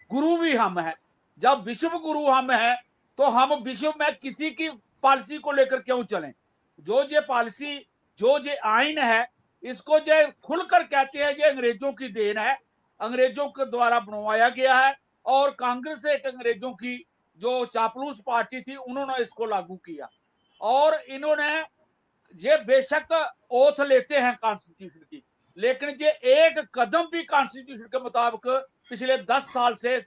गुरु भी हम हैं। जब विश्व गुरु हम हैं तो हम विश्व में किसी की पॉलिसी को लेकर क्यों चलें? जो ये पॉलिसी, जो ये आइन है, इसको जो खुलकर कहते हैं ये अंग्रेजों की देन है, अंग्रेजों के द्वारा बनवाया गया है। और कांग्रेस एक अंग्रेजों की जो चापलूस पार्टी थी, उन्होंने इसको लागू किया। और इन्होंने ये बेशक ओथ लेते हैं कॉन्स्टिट्यूशन की, लेकिन ये एक कदम भी कॉन्स्टिट्यूशन के मुताबिक पिछले 10 साल से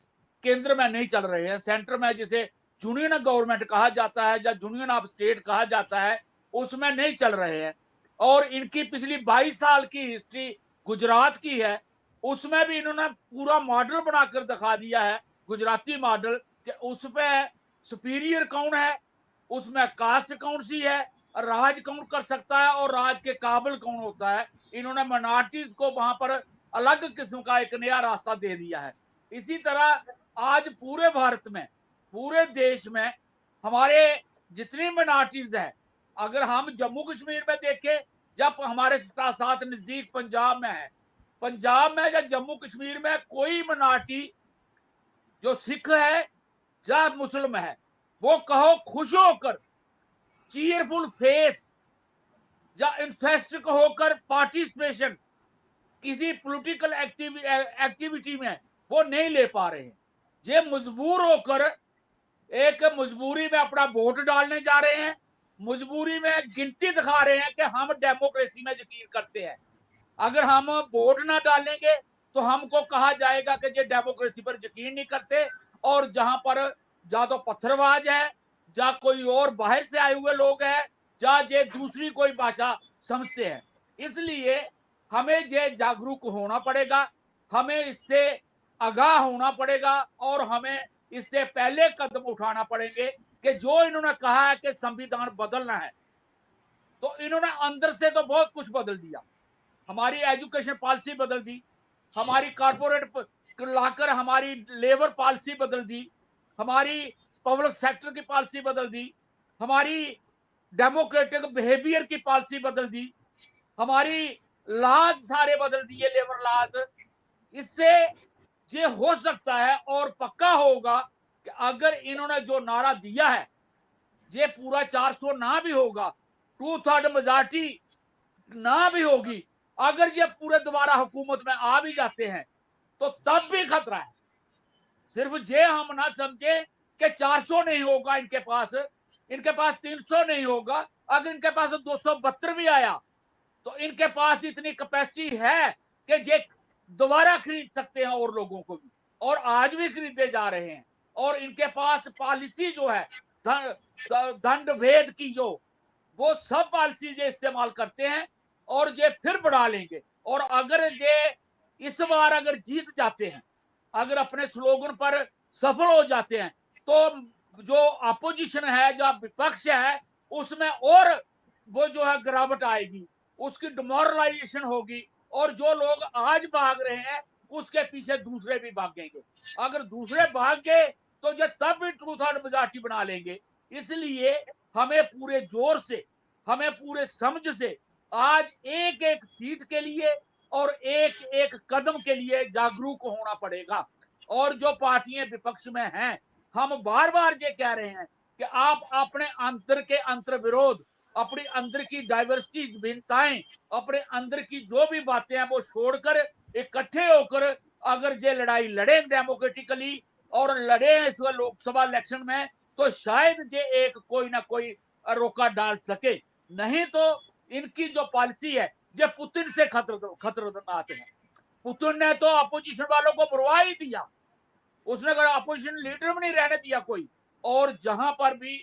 केंद्र में नहीं चल रहे हैं। सेंटर में जिसे यूनियन गवर्नमेंट कहा जाता है या यूनियन ऑफ स्टेट कहा जाता है, उसमें नहीं चल रहे हैं। और इनकी पिछली 22 साल की हिस्ट्री गुजरात की है, उसमें भी इन्होंने पूरा मॉडल बनाकर दिखा दिया है, गुजराती मॉडल, कि उसमें सुपीरियर कौन है, उसमें कास्ट कौन सी है, राज कौन कर सकता है और राज के काबिल कौन होता है। इन्होंने माइनॉरिटीज को वहां पर अलग किस्म का एक नया रास्ता दे दिया है। इसी तरह आज पूरे भारत में, पूरे देश में हमारे जितनी माइनॉरिटीज है, अगर हम जम्मू कश्मीर में देखें, जब हमारे साथ नजदीक पंजाब में है, पंजाब में या जम्मू कश्मीर में कोई माइनॉरिटी जो सिख है या मुस्लिम है, वो कहो खुश होकर, चीयरफुल फेस या इंटरेस्ट होकर पार्टिसिपेशन किसी पॉलिटिकल एक्टिविटी में वो नहीं ले पा रहे हैं। ये मजबूर होकर एक मजबूरी में अपना वोट डालने जा रहे हैं, मजबूरी में गिनती दिखा रहे हैं कि हम डेमोक्रेसी में यकीन करते हैं। अगर हम वोट ना डालेंगे तो हमको कहा जाएगा कि ये डेमोक्रेसी पर यकीन नहीं करते, और जहां पर या तो पत्थरबाज है, या कोई और बाहर से आए हुए लोग हैं, या ये दूसरी कोई भाषा समझते हैं। इसलिए हमें ये जागरूक होना पड़ेगा, हमें इससे आगाह होना पड़ेगा, और हमें इससे पहले कदम उठाना पड़ेंगे कि जो इन्होंने कहा है कि संविधान बदलना है, तो इन्होंने अंदर से तो बहुत कुछ बदल दिया। हमारी एजुकेशन पॉलिसी बदल दी, हमारी कारपोरेट लाकर हमारी लेबर पॉलिसी बदल दी, हमारी पब्लिक सेक्टर की पॉलिसी बदल दी, हमारी डेमोक्रेटिक बिहेवियर की पॉलिसी बदल दी, हमारी लॉज सारे बदल दिए, लेबर लॉज। इससे ये हो सकता है और पक्का होगा कि अगर इन्होंने जो नारा दिया है, ये पूरा 400 ना भी होगा, 2/3 मेजॉरिटी ना भी होगी, अगर ये पूरे दोबारा हुकूमत में आ भी जाते हैं तो तब भी खतरा है। सिर्फ ये हम ना समझे कि 400 नहीं होगा इनके पास 300 नहीं होगा। अगर इनके पास 272 भी आया तो इनके पास इतनी कैपेसिटी है कि ये दोबारा खरीद सकते हैं और लोगों को भी, और आज भी खरीदे जा रहे हैं। और इनके पास पॉलिसी जो है दंड भेद की, जो वो सब पॉलिसी ये इस्तेमाल करते हैं और ये फिर बढ़ा लेंगे। और अगर ये इस बार अगर जीत जाते हैं, अगर अपने स्लोगन पर सफल हो जाते हैं, तो जो अपोजिशन है, जो विपक्ष है, उसमें और वो जो है गिरावट आएगी, उसकी डिमोरलाइजेशन होगी, और जो लोग आज भाग रहे हैं उसके पीछे दूसरे भी भागेंगे। अगर दूसरे भाग गए तो ये तब भी 2/3 मेजॉरिटी बना लेंगे। इसलिए हमें पूरे जोर से, हमें पूरे समझ से आज एक एक सीट के लिए और एक एक कदम के लिए जागरूक होना पड़ेगा। और जो पार्टियां विपक्ष में हैं, हम बार बार ये कह रहे हैं कि आप अपने अंतर के अंतर विरोध, अपनी अंदर की डाइवर्सिटी भिन्नताएं, अपने अंदर की जो भी बातें हैं वो छोड़कर इकट्ठे होकर अगर ये लड़ाई लड़े डेमोक्रेटिकली और लड़े इस लोकसभा इलेक्शन में, तो शायद ये एक कोई ना कोई रोका डाल सके। नहीं तो इनकी जो पॉलिसी है ये पुतिन से खतरनाक है। पुतिन ने तो अपोजिशन वालों को मरवा ही दिया, उसने अगर अपोजिशन लीडर में नहीं रहने दिया कोई। और जहां पर भी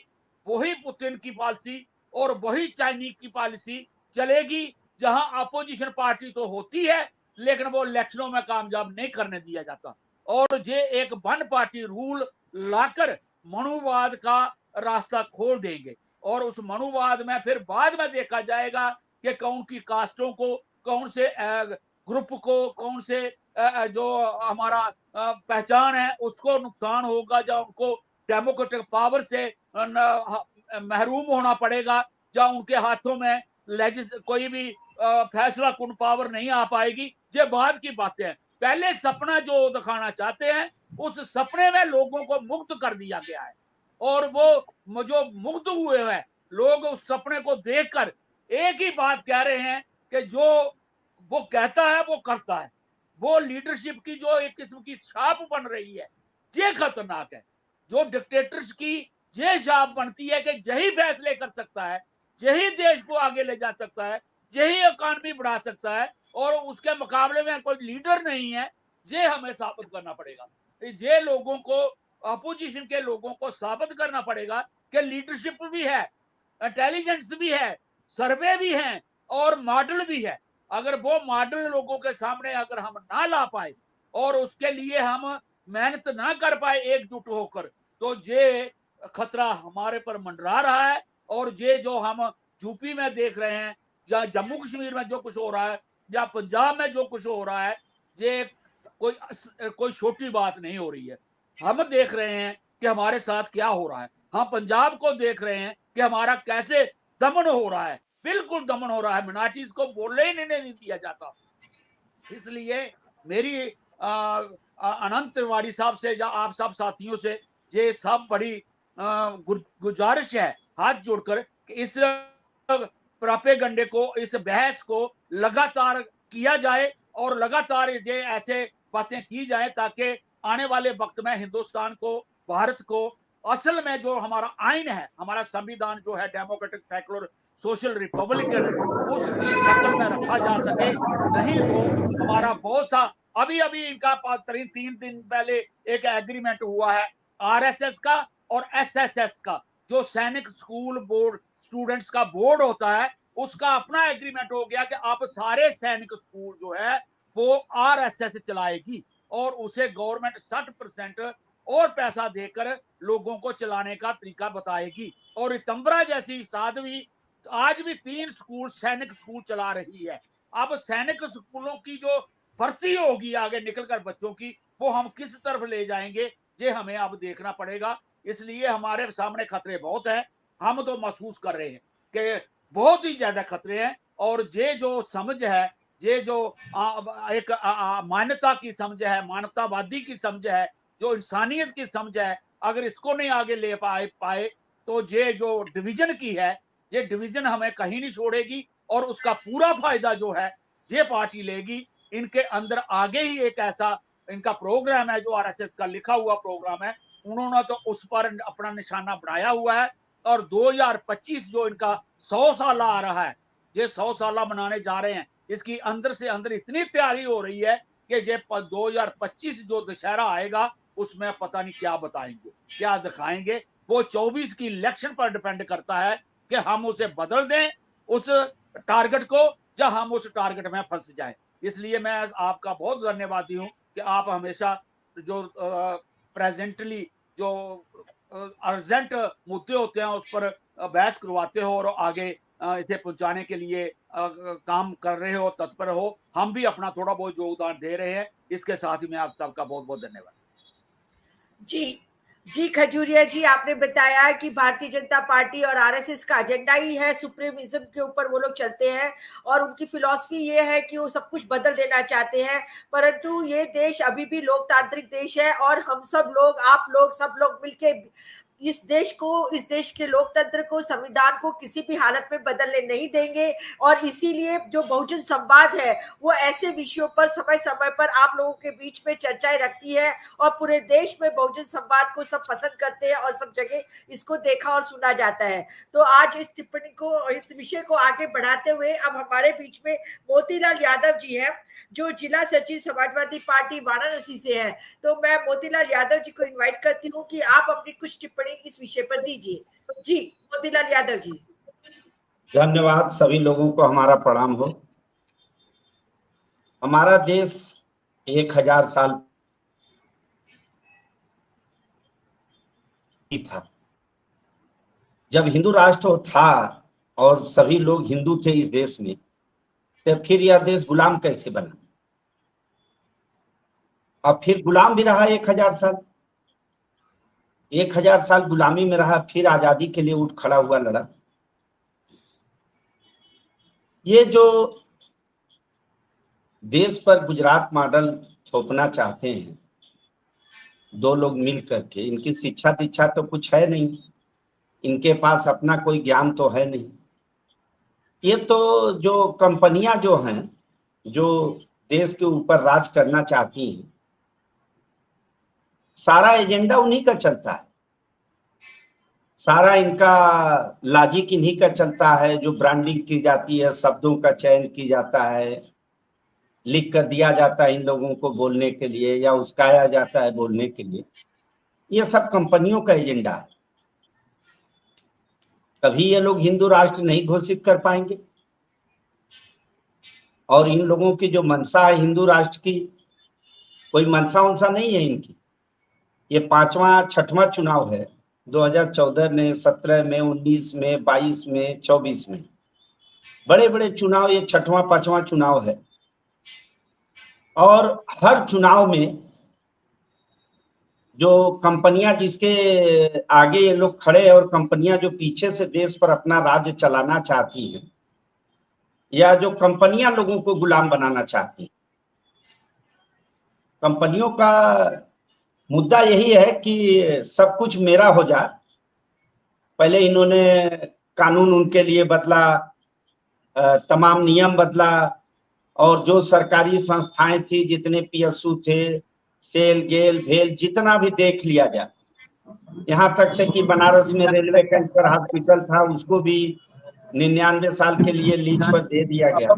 वही पुतिन की पॉलिसी और वही चाइनीज की पॉलिसी चलेगी, जहां अपोजिशन पार्टी तो होती है लेकिन वो इलेक्शनों में कामयाब नहीं करने दिया जाता। और ये एक वन पार्टी रूल लाकर मनुवाद का रास्ता खोल देंगे, और उस मनुवाद में फिर बाद में देखा जाएगा कि कौन की कास्टों को, कौन से ग्रुप को, कौन से जो हमारा पहचान है उसको नुकसान होगा, या उनको डेमोक्रेटिक पावर से महरूम होना पड़ेगा, या उनके हाथों में कोई भी फैसला कुन पावर नहीं आ पाएगी। ये बाद की बातें हैं। पहले सपना जो दिखाना चाहते हैं, उस सपने में लोगों को मुक्त कर दिया गया है, और वो जो मुक्त हुए हैं लोग उस सपने को देखकर एक ही बात कह रहे हैं कि जो वो कहता है वो करता है। वो लीडरशिप की जो एक किस्म की छाप बन रही है, ये खतरनाक है। जो डिक्टेटर्स की ये छाप बनती है कि यही फैसले कर सकता है, यही देश को आगे ले जा सकता है, यही इकॉनमी बढ़ा सकता है, और उसके मुकाबले में कोई लीडर नहीं है। ये हमें साबित करना पड़ेगा। ये लोगों को, अपोजिशन के लोगों को साबित करना पड़ेगा कि लीडरशिप भी है, इंटेलिजेंस भी है, सर्वे भी है और मॉडल भी है। अगर वो मॉडल लोगों के सामने अगर हम ना ला पाए और उसके लिए हम मेहनत ना कर पाए एकजुट होकर, तो ये खतरा हमारे पर मंडरा रहा है। और ये जो हम यूपी में देख रहे हैं, या जम्मू कश्मीर में जो कुछ हो रहा है, या पंजाब में जो कुछ हो रहा है, ये कोई छोटी बात नहीं हो रही है। हम देख रहे हैं कि हमारे साथ क्या हो रहा है। हम पंजाब को देख रहे हैं कि हमारा कैसे दमन हो रहा है, बिल्कुल दमन हो रहा है, मिनाटीज को बोलने ही नहीं दिया जाता। इसलिए मेरी अनंत तिवारी साहब से या आप सब साथियों से ये सब बड़ी गुजारिश है हाथ जोड़कर कि इस प्रोपेगंडे को, इस बहस को लगातार किया जाए और लगातार ये ऐसे बातें की जाए ताकि आने वाले वक्त में हिंदुस्तान को, भारत को असल में जो हमारा आइन है, हमारा संविधान जो है डेमोक्रेटिक सेकुलर सोशल रिपब्लिकन, उसकी शक्ल में रखा जा सके। नहीं तो हमारा बहुत सा अभी इनका 3 दिन पहले एक एग्रीमेंट हुआ है आरएसएस का और एसएसएस का, जो सैनिक स्कूल बोर्ड स्टूडेंट्स का बोर्ड होता है, उसका अपना एग्रीमेंट हो गया कि आप सारे सैनिक स्कूल जो है वो आरएसएस चलाएगी और उसे गवर्नमेंट 60% और पैसा देकर लोगों को चलाने का तरीका बताएगी। और रितंबरा जैसी साध्वी आज भी 3 स्कूल सैनिक स्कूल चला रही है। अब सैनिक स्कूलों की जो भर्ती होगी आगे निकलकर बच्चों की, वो हम किस तरफ ले जाएंगे, ये हमें अब देखना पड़ेगा। इसलिए हमारे सामने खतरे बहुत हैं, हम तो महसूस कर रहे हैं कि बहुत ही ज्यादा खतरे हैं। और ये जो समझ है, ये जो एक मानवता की समझ है, मानवतावादी की समझ है, जो इंसानियत की समझ है, अगर इसको नहीं आगे ले पाए तो ये जो डिवीजन की है, ये डिवीजन हमें कहीं नहीं छोड़ेगी और उसका पूरा फायदा जो है ये पार्टी लेगी। इनके अंदर आगे ही एक ऐसा इनका प्रोग्राम है जो आरएसएस का लिखा हुआ प्रोग्राम है, उन्होंने तो उस पर अपना निशाना बढ़ाया हुआ है। और 2025 जो इनका 100 साल आ रहा है, ये 100 साल मनाने जा रहे हैं, इसकी अंदर से अंदर इतनी तैयारी हो रही है कि ये 2025 जो दशहरा आएगा उसमें पता नहीं क्या बताएंगे, क्या दिखाएंगे। वो 24 की इलेक्शन पर डिपेंड करता है कि हम उसे बदल दें उस टारगेट को, या हम उस टारगेट में फंस जाएं। इसलिए मैं आपका बहुत धन्यवादी हूं कि आप हमेशा जो प्रेजेंटली जो अर्जेंट मुद्दे होते हैं उस पर बहस करवाते हो और आगे इसे पहुंचाने के लिए काम कर रहे हो, तत्पर हो। हम भी अपना थोड़ा बहुत योगदान दे रहे हैं। इसके साथ ही मैं आप सबका बहुत बहुत धन्यवाद। जी खजूरिया जी, आपने बताया कि भारतीय जनता पार्टी और आरएसएस का एजेंडा ही है, सुप्रीमिज्म के ऊपर वो लोग चलते हैं और उनकी फिलॉसफी ये है कि वो सब कुछ बदल देना चाहते हैं। परंतु ये देश अभी भी लोकतांत्रिक देश है और हम सब लोग, आप लोग, सब लोग मिलके इस देश के लोकतंत्र को, संविधान को किसी भी हालत में बदलने नहीं देंगे। और इसीलिए जो बहुजन संवाद है वो ऐसे विषयों पर समय समय पर आप लोगों के बीच में चर्चाएं रखती है और पूरे देश में बहुजन संवाद को सब पसंद करते हैं और सब जगह इसको देखा और सुना जाता है। तो आज इस टिप्पणी को, इस विषय को आगे बढ़ाते हुए अब हमारे बीच में मोतीलाल यादव जी हैं, जो जिला सचिव समाजवादी पार्टी वाराणसी से है। तो मैं मोतीलाल यादव जी को इनवाइट करती हूँ कि आप अपनी कुछ टिप्पणी इस विषय पर दीजिए। जी मोतीलाल यादव जी। धन्यवाद। सभी लोगों को हमारा प्रणाम हो। हमारा देश 1000 साल था जब हिंदू राष्ट्र था और सभी लोग हिंदू थे इस देश में, तो फिर यह देश गुलाम कैसे बना? और फिर गुलाम भी रहा 1000 साल। 1000 साल गुलामी में रहा, फिर आजादी के लिए उठ खड़ा हुआ, लड़ा। ये जो देश पर गुजरात मॉडल थोपना चाहते हैं 2 लोग मिल करके, इनकी शिक्षा दीक्षा तो कुछ है नहीं, इनके पास अपना कोई ज्ञान तो है नहीं। ये तो जो कंपनियां जो हैं, जो देश के ऊपर राज करना चाहती हैं, सारा एजेंडा उन्हीं का चलता है, सारा इनका लॉजिक इन्हीं का चलता है। जो ब्रांडिंग की जाती है, शब्दों का चयन की जाता है, लिख कर दिया जाता है इन लोगों को बोलने के लिए, या उस्काया जाता है बोलने के लिए, ये सब कंपनियों का एजेंडा है। कभी ये लोग हिंदू राष्ट्र नहीं घोषित कर पाएंगे। और इन लोगों की जो मंशा है हिंदू राष्ट्र की, कोई मंशा उनसा नहीं है इनकी। ये 5वां 6वां चुनाव है, 2014 में, 17 में, 19 में, 22 में, 24 में, बड़े बड़े चुनाव, ये 6वां 5वां चुनाव है। और हर चुनाव में जो कंपनियां जिसके आगे ये लोग खड़े और कंपनियां जो पीछे से देश पर अपना राज्य चलाना चाहती हैं, या जो कंपनियां लोगों को गुलाम बनाना चाहती हैं, कंपनियों का मुद्दा यही है कि सब कुछ मेरा हो जाए। पहले इन्होंने कानून उनके लिए बदला, तमाम नियम बदला, और जो सरकारी संस्थाएं थी, जितने पीएसयू थे, सेल गेल भेल, जितना भी देख लिया जाए, यहाँ तक से कि बनारस में रेलवे कैंसर हॉस्पिटल था, उसको भी 99 साल के लिए लीज पर दे दिया गया।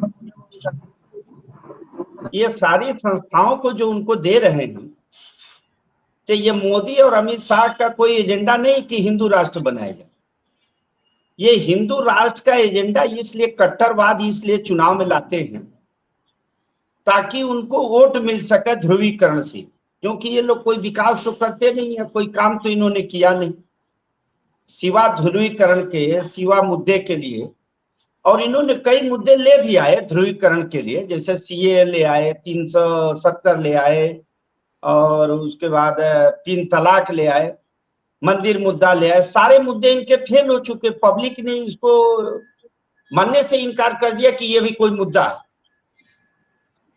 ये सारी संस्थाओं को जो उनको दे रहे हैं, तो ये मोदी और अमित शाह का कोई एजेंडा नहीं कि हिंदू राष्ट्र बनाएगा। ये हिंदू राष्ट्र का एजेंडा इसलिए कट्टरवाद इसलिए चुनाव में लाते हैं ताकि उनको वोट मिल सके ध्रुवीकरण से, क्योंकि ये लोग कोई विकास तो करते नहीं है, कोई काम तो इन्होंने किया नहीं सिवा ध्रुवीकरण के, सिवा मुद्दे के लिए। और इन्होंने कई मुद्दे ले भी आए ध्रुवीकरण के लिए, जैसे सीए ले आए, 370 ले आए, और उसके बाद 3 तलाक ले आए, मंदिर मुद्दा ले आए। सारे मुद्दे इनके फेल हो चुके, पब्लिक ने इसको मानने से इनकार कर दिया कि ये भी कोई मुद्दा है।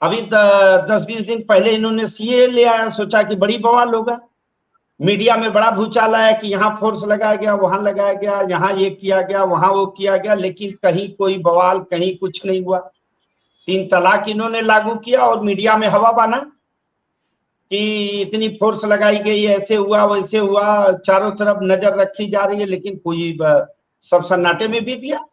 अभी 10-20 दिन पहले इन्होंने सीए ले आया, सोचा कि बड़ी बवाल होगा, मीडिया में बड़ा भूचाल आया कि यहाँ फोर्स लगाया गया, वहां लगाया गया, यहाँ ये किया गया, वहां वो किया गया, लेकिन कहीं कोई बवाल, कहीं कुछ नहीं हुआ। 3 तलाक इन्होंने लागू किया और मीडिया में हवा बना कि इतनी फोर्स लगाई गई, ऐसे हुआ वैसे हुआ, चारों तरफ नजर रखी जा रही है, लेकिन कोई सब सन्नाटे में बीत गया।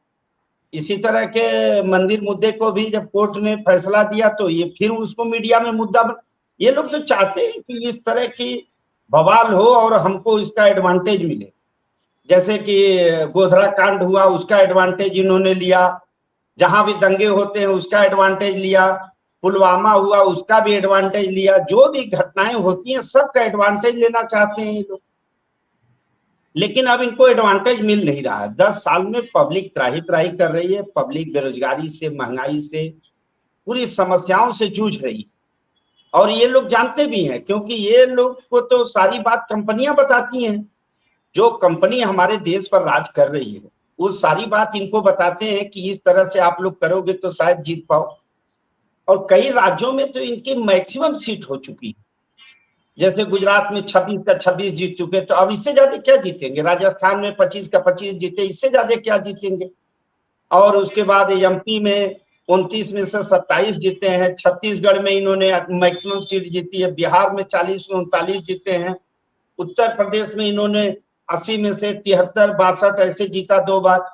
इसी तरह के मंदिर मुद्दे को भी जब कोर्ट ने फैसला दिया तो ये फिर उसको मीडिया में मुद्दा ये लोग तो चाहते हैं कि इस तरह की बवाल हो और हमको इसका एडवांटेज मिले। जैसे कि गोधरा कांड हुआ, उसका एडवांटेज इन्होंने लिया, जहां भी दंगे होते हैं उसका एडवांटेज लिया, पुलवामा हुआ उसका भी एडवांटेज लिया, जो भी घटनाएं होती हैं सबका एडवांटेज लेना चाहते हैं ये लोग। लेकिन अब इनको एडवांटेज मिल नहीं रहा है। 10 साल में पब्लिक त्राही त्राही कर रही है, पब्लिक बेरोजगारी से, महंगाई से, पूरी समस्याओं से जूझ रही है। और ये लोग जानते भी हैं, क्योंकि ये लोग को तो सारी बात कंपनियां बताती हैं। जो कंपनी हमारे देश पर राज कर रही है वो सारी बात इनको बताते हैं कि इस तरह से आप लोग करोगे तो शायद जीत पाओ। और कई राज्यों में तो इनकी मैक्सिमम सीट हो चुकी है, जैसे गुजरात में 26 का 26 जीत चुके, तो अब इससे ज्यादा क्या जीतेंगे। राजस्थान में 25 का 25 जीते, इससे ज्यादा क्या जीतेंगे। और उसके बाद एमपी में 29 में से 27 जीते हैं, छत्तीसगढ़ में इन्होंने मैक्सिमम सीट जीती है, बिहार में 40 में 39 जीते हैं, उत्तर प्रदेश में इन्होंने 80 में से 73 62 ऐसे जीता 2 बार।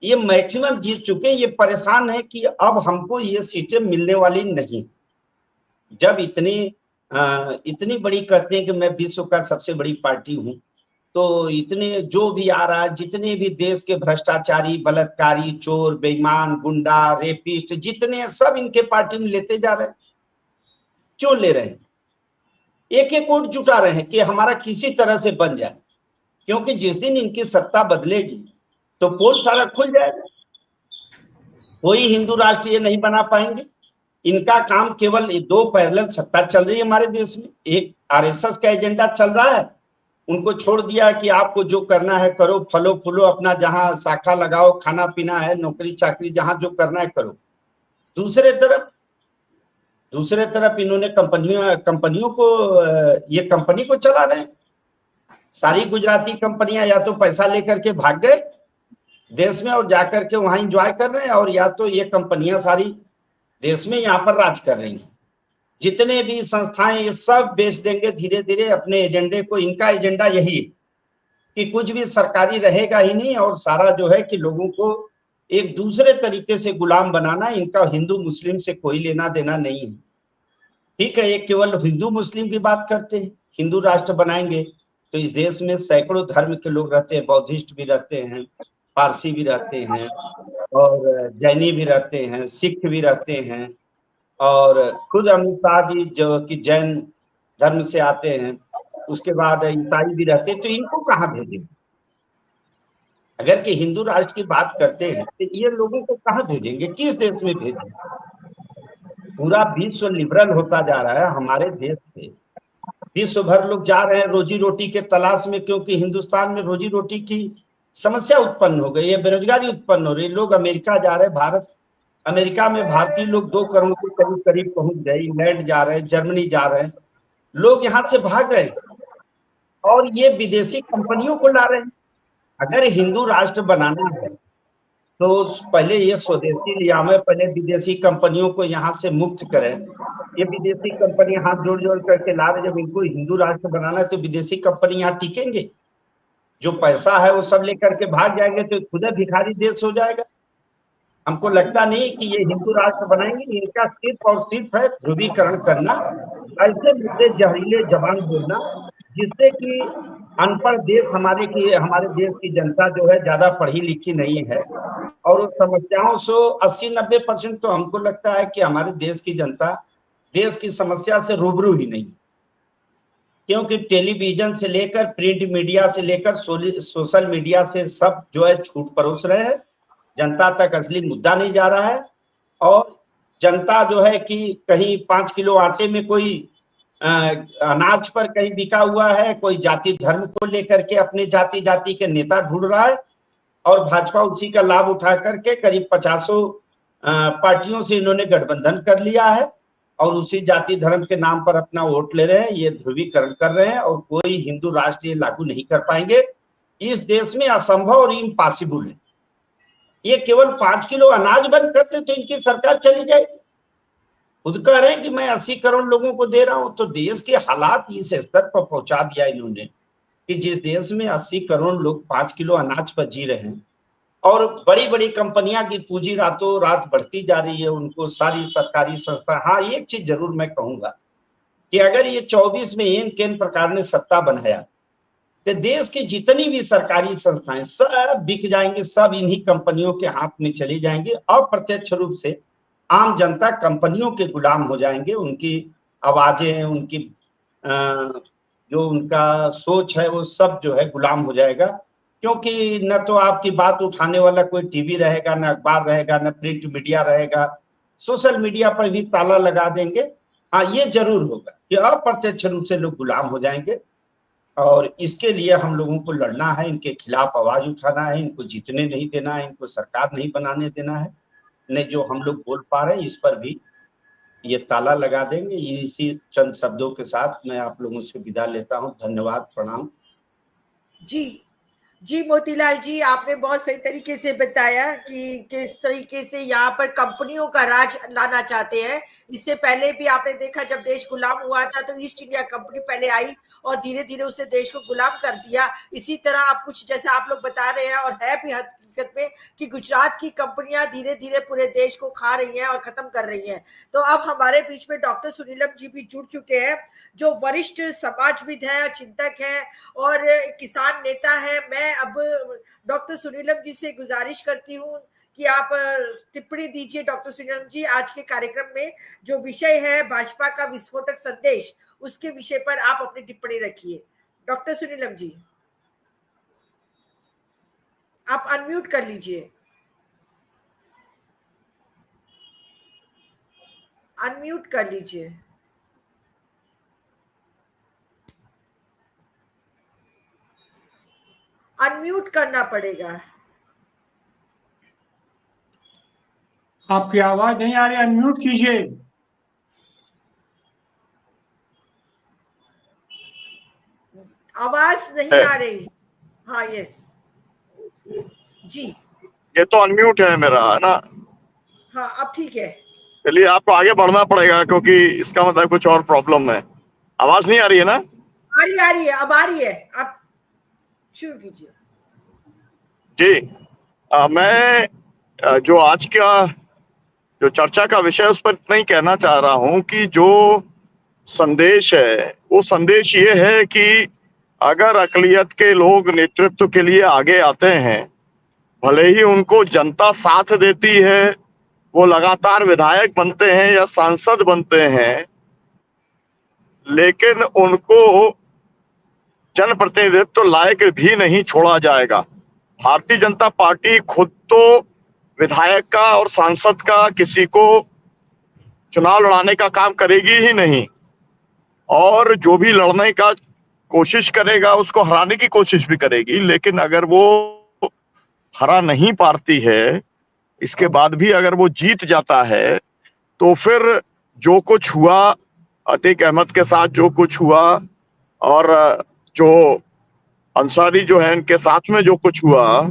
ये मैक्सिमम जीत चुके। ये परेशान है कि अब हमको ये सीटें मिलने वाली नहीं। जब इतनी बड़ी कहते हैं कि मैं विश्व का सबसे बड़ी पार्टी हूं, तो इतने जो भी आ रहा है, जितने भी देश के भ्रष्टाचारी, बलात्कारी, चोर, बेईमान, गुंडा, रेपिस्ट, जितने सब इनके पार्टी में लेते जा रहे हैं। क्यों ले रहे हैं? एक एक वोट जुटा रहे हैं कि हमारा किसी तरह से बन जाए, क्योंकि जिस दिन इनकी सत्ता बदलेगी तो पोल सारा खुल जाएगा। कोई हिंदू राष्ट्र ये नहीं बना पाएंगे। इनका काम केवल 2 पैरेलल सत्ता चल रही है हमारे देश में। एक आरएसएस का एजेंडा चल रहा है, उनको छोड़ दिया कि आपको जो करना है करो, फलो फूलो, अपना जहां शाखा लगाओ, खाना पीना है, नौकरी चाकरी, जहां जो करना है करो। दूसरे तरफ इन्होंने कंपनियों को, ये कंपनी को चला रहे हैं। सारी गुजराती कंपनियां या तो पैसा लेकर के भाग गए देश में और जाकर के वहां एंजॉय कर रहे हैं, और या तो ये कंपनियां सारी देश में यहाँ पर राज कर रही हैं। जितने भी संस्थाएं ये सब बेच देंगे धीरे धीरे अपने एजेंडे को। इनका एजेंडा यही है कि कुछ भी सरकारी रहेगा ही नहीं, और सारा जो है कि लोगों को एक दूसरे तरीके से गुलाम बनाना। इनका हिंदू मुस्लिम से कोई लेना देना नहीं है। ठीक है, ये केवल हिंदू मुस्लिम की बात करते हैं। हिंदू राष्ट्र बनाएंगे तो इस देश में सैकड़ों धर्म के लोग रहते हैं, बौद्धिस्ट भी रहते हैं, पारसी भी रहते हैं, और जैनी भी रहते हैं, सिख भी रहते हैं, और खुद अमित शाह जी जो कि जैन धर्म से आते हैं, उसके बाद ईसाई भी रहते हैं, तो इनको कहाँ भेजेंगे? अगर कि हिंदू राष्ट्र की बात करते हैं तो ये लोगों को कहाँ भेजेंगे, किस देश में भेजेंगे? पूरा विश्व लिबरल होता जा रहा है हमारे देश से, विश्व भर लोग जा रहे हैं रोजी रोटी के तलाश में, क्योंकि हिंदुस्तान में रोजी रोटी की समस्या उत्पन्न हो गई है, बेरोजगारी उत्पन्न हो रही है। लोग अमेरिका जा रहे हैं, भारत अमेरिका में भारतीय लोग 2 करोड़ के करीब करीब पहुंच गए, इंग्लैंड जा रहे हैं, जर्मनी जा रहे हैं, लोग यहाँ से भाग रहे हैं और ये विदेशी कंपनियों को ला रहे हैं। अगर हिंदू राष्ट्र बनाना है तो पहले ये स्वदेशी लिया में, पहले विदेशी कंपनियों को यहाँ से मुक्त करें। ये विदेशी कंपनी हाथ जोड़ जोड़ करके ला रहे, जब इनको हिंदू राष्ट्र बनाना है तो विदेशी कंपनी यहाँ टिकेंगे? जो पैसा है वो सब लेकर के भाग जाएंगे तो खुद भिखारी देश हो जाएगा। हमको लगता नहीं कि ये हिंदू राष्ट्र बनाएंगे। इनका सिर्फ और सिर्फ है ध्रुवीकरण करना, ऐसे मुद्दे जहरीले जबान बोलना जिससे कि अनपढ़ देश हमारे देश की जनता जो है ज्यादा पढ़ी लिखी नहीं है और उस समस्याओं से 80-90% तो हमको लगता है कि हमारे देश की जनता देश की समस्या से रूबरू ही नहीं, क्योंकि टेलीविजन से लेकर प्रिंट मीडिया से लेकर सोशल मीडिया से सब जो है छूट परोस रहे हैं, जनता तक असली मुद्दा नहीं जा रहा है। और जनता जो है कि कहीं 5 किलो आटे में कोई अनाज पर कहीं बिका हुआ है, कोई जाति धर्म को लेकर के अपने जाति के नेता ढूंढ रहा है और भाजपा उसी का लाभ उठा करके करीब 50 पार्टियों से इन्होंने गठबंधन कर लिया है और उसी जाति धर्म के नाम पर अपना वोट ले रहे हैं। ये ध्रुवीकरण कर रहे हैं और कोई हिंदू राष्ट्र ये लागू नहीं कर पाएंगे। इस देश में असंभव और इम्पॉसिबल है। ये केवल 5 किलो अनाज बंद करते तो इनकी सरकार चली जाएगी। खुद कह रहे हैं कि मैं 80 करोड़ लोगों को दे रहा हूं, तो देश के हालात इस स्तर पर पहुंचा दिया इन्होंने कि जिस देश में 80 करोड़ लोग 5 किलो अनाज पर जी रहे हैं और बड़ी बड़ी कंपनियां की पूंजी रातों रात बढ़ती जा रही है, उनको सारी सरकारी संस्था। हाँ, एक चीज जरूर मैं कहूंगा कि अगर ये 24 में इन केन प्रकार ने सत्ता बनाया तो देश की जितनी भी सरकारी संस्थाएं सब बिक जाएंगे, सब इन्हीं कंपनियों के हाथ में चली जाएंगी। अप्रत्यक्ष रूप से आम जनता कंपनियों के गुलाम हो जाएंगे, उनकी आवाजें, उनकी जो उनका सोच है वो सब जो है गुलाम हो जाएगा, क्योंकि न तो आपकी बात उठाने वाला कोई टीवी रहेगा, न अखबार रहेगा, न प्रिंट मीडिया रहेगा, सोशल मीडिया पर भी ताला लगा देंगे। हाँ, ये जरूर होगा कि अप्रत्यक्ष रूप से लोग गुलाम हो जाएंगे और इसके लिए हम लोगों को लड़ना है, इनके खिलाफ आवाज उठाना है, इनको जीतने नहीं देना है, इनको सरकार नहीं बनाने देना है। नहीं, जो हम लोग बोल पा रहे हैं इस पर भी ये ताला लगा देंगे। इसी चंद शब्दों के साथ मैं आप लोगों से विदा लेता हूं। धन्यवाद, प्रणाम। जी मोतीलाल जी, आपने बहुत सही तरीके से बताया कि किस तरीके से यहाँ पर कंपनियों का राज लाना चाहते हैं। इससे पहले भी आपने देखा जब देश गुलाम हुआ था तो ईस्ट इंडिया कंपनी पहले आई और धीरे धीरे उसने देश को गुलाम कर दिया। इसी तरह आप कुछ जैसे आप लोग बता रहे हैं और है भी हकीकत में कि गुजरात की कंपनियां धीरे धीरे पूरे देश को खा रही हैं और खत्म कर रही हैं। तो अब हमारे बीच में डॉक्टर सुनीलम जी भी जुड़ चुके हैं, जो वरिष्ठ समाजविद है, चिंतक है और किसान नेता है। मैं अब डॉक्टर सुनीलम जी से गुजारिश करती हूँ कि आप टिप्पणी दीजिए। डॉक्टर सुनीलम जी, आज के कार्यक्रम में जो विषय है भाजपा का विस्फोटक संदेश, उसके विषय पर आप अपनी टिप्पणी रखिए। डॉक्टर सुनीलम जी, आप अनम्यूट कर लीजिए, अनम्यूट कर लीजिए। अनम्यूट करना पड़ेगा। आपकी आवाज नहीं आ रही, अनम्यूट कीजिए। आवाज नहीं आ रही। हाँ, यस जी, ये तो अनम्यूट है मेरा, है ना? हाँ, अब ठीक है। चलिए, आपको आगे बढ़ना पड़ेगा क्योंकि इसका मतलब कुछ और प्रॉब्लम है। आवाज नहीं आ रही है ना? आ रही है, अब आ रही है। आप शुरू कीजिए। जी, मैं जो आज का जो चर्चा का विषय उस पर इतना ही कहना चाह रहा हूं कि जो संदेश है वो संदेश ये है कि अगर अकलियत के लोग नेतृत्व के लिए आगे आते हैं, भले ही उनको जनता साथ देती है वो लगातार विधायक बनते हैं या सांसद बनते हैं, लेकिन उनको जनप्रतिनिधित्व लायक भी नहीं छोड़ा जाएगा। भारतीय जनता पार्टी खुद तो विधायक का और सांसद का किसी को चुनाव लड़ाने का काम करेगी ही नहीं, और जो भी लड़ने का कोशिश करेगा उसको हराने की कोशिश भी करेगी। लेकिन अगर वो हरा नहीं पाती है, इसके बाद भी अगर वो जीत जाता है, तो फिर जो कुछ हुआ अतीक अहमद के साथ, जो कुछ हुआ, और जो अंसारी जो है इनके साथ में जो कुछ हुआ,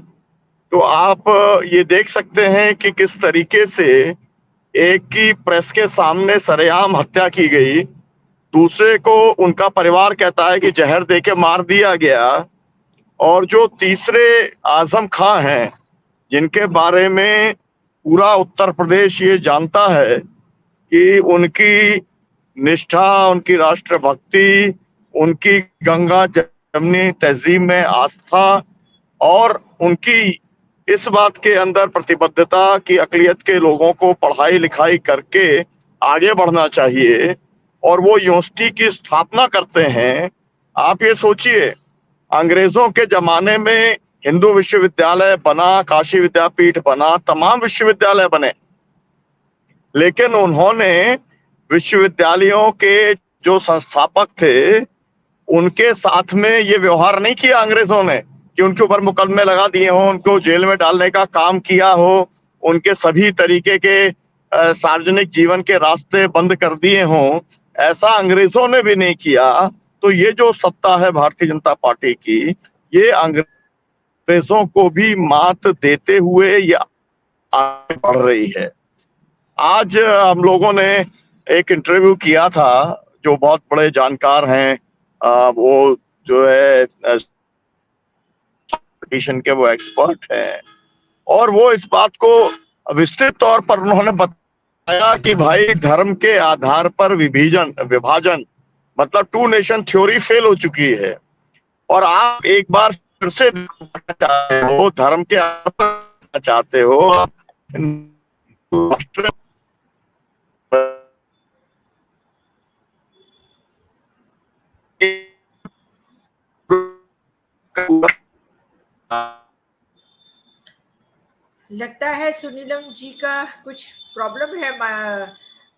तो आप ये देख सकते हैं कि किस तरीके से एक की प्रेस के सामने सरेआम हत्या की गई, दूसरे को उनका परिवार कहता है कि जहर देके मार दिया गया, और जो तीसरे आजम खां हैं जिनके बारे में पूरा उत्तर प्रदेश ये जानता है कि उनकी निष्ठा, उनकी राष्ट्रभक्ति, उनकी गंगा जमनी तहजीब में आस्था और उनकी इस बात के अंदर प्रतिबद्धता कि अकलियत के लोगों को पढ़ाई लिखाई करके आगे बढ़ना चाहिए, और वो यूनिवर्सिटी की स्थापना करते हैं। आप ये सोचिए, अंग्रेजों के जमाने में हिंदू विश्वविद्यालय बना, काशी विद्यापीठ बना, तमाम विश्वविद्यालय बने, लेकिन उन्होंने विश्वविद्यालयों के जो संस्थापक थे उनके साथ में ये व्यवहार नहीं किया अंग्रेजों ने कि उनके ऊपर मुकदमे लगा दिए हों, उनको जेल में डालने का काम किया हो, उनके सभी तरीके के सार्वजनिक जीवन के रास्ते बंद कर दिए हों। ऐसा अंग्रेजों ने भी नहीं किया। तो ये जो सत्ता है भारतीय जनता पार्टी की, ये अंग्रेजों को भी मात देते हुए ये आगे बढ़ रही है। आज हम लोगों ने एक इंटरव्यू किया था, जो बहुत बड़े जानकार हैं, वो जो है के वो एक्सपर्ट हैं, और वो इस बात को विस्तृत तौर पर उन्होंने बताया कि भाई धर्म के आधार पर विभाजन मतलब टू नेशन थ्योरी फेल हो चुकी है, और आप एक बार फिर से चाहते हो धर्म के आधार पर चाहते हो लगता है सुनीलम जी का कुछ प्रॉब्लम है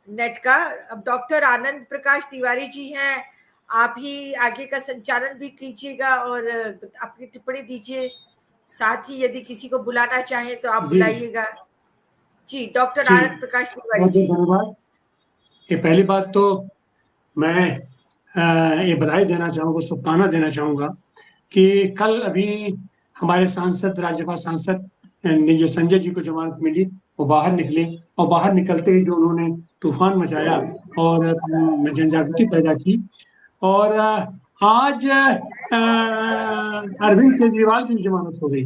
नेट का। अब डॉक्टर आनंद प्रकाश तिवारी जी हैं, आप ही आगे का संचालन भी कीजिएगा और अपनी टिप्पणी दीजिए, साथ ही यदि किसी को बुलाना चाहें तो आप बुलाइएगा। जी डॉक्टर आनंद प्रकाश तिवारी जी। धन्यवाद। ये पहली बात तो मैं ये बधाई देना चाहूँगा, शुभकामना देना चाहूँगा कि कल अभी हमारे सांसद, राज्यसभा सांसद ये संजय जी को जमानत मिली, वो बाहर निकले, और बाहर निकलते ही जो उन्होंने तूफान मचाया और जनजागृति पैदा की, और आज अरविंद केजरीवाल की जमानत हो गई।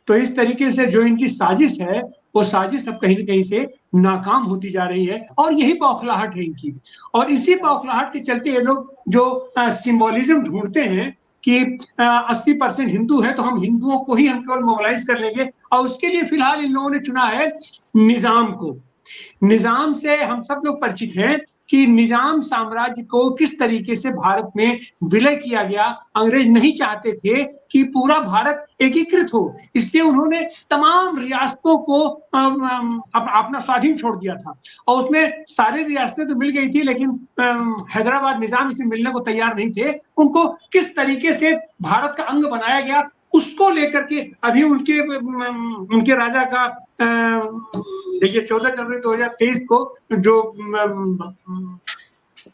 तो इस तरीके से जो इनकी साजिश है, वो साजिश अब कहीं न कहीं से नाकाम होती जा रही है, और यही बौखलाहट है इनकी। और इसी बौखलाहट के चलते ये लोग जो सिंबोलिज्म ढूंढते हैं कि 80% हिंदू है तो हम हिंदुओं को ही हम केवल मोबिलाइज कर लेंगे, और उसके लिए फिलहाल इन लोगों ने चुना है निजाम को। निजाम से हम सब लोग परिचित हैं कि निजाम साम्राज्य को किस तरीके से भारत में विलय किया गया। अंग्रेज नहीं चाहते थे कि पूरा भारत एकीकृत हो, इसलिए उन्होंने तमाम रियासतों को अपना स्वाधीन छोड़ दिया था, और उसमें सारी रियासतें तो मिल गई थी, लेकिन हैदराबाद निजाम इसमें मिलने को तैयार नहीं थे। उनको किस तरीके से भारत का अंग बनाया गया, उसको लेकर के अभी उनके राजा का देखिए 14 जनवरी 2023 को जो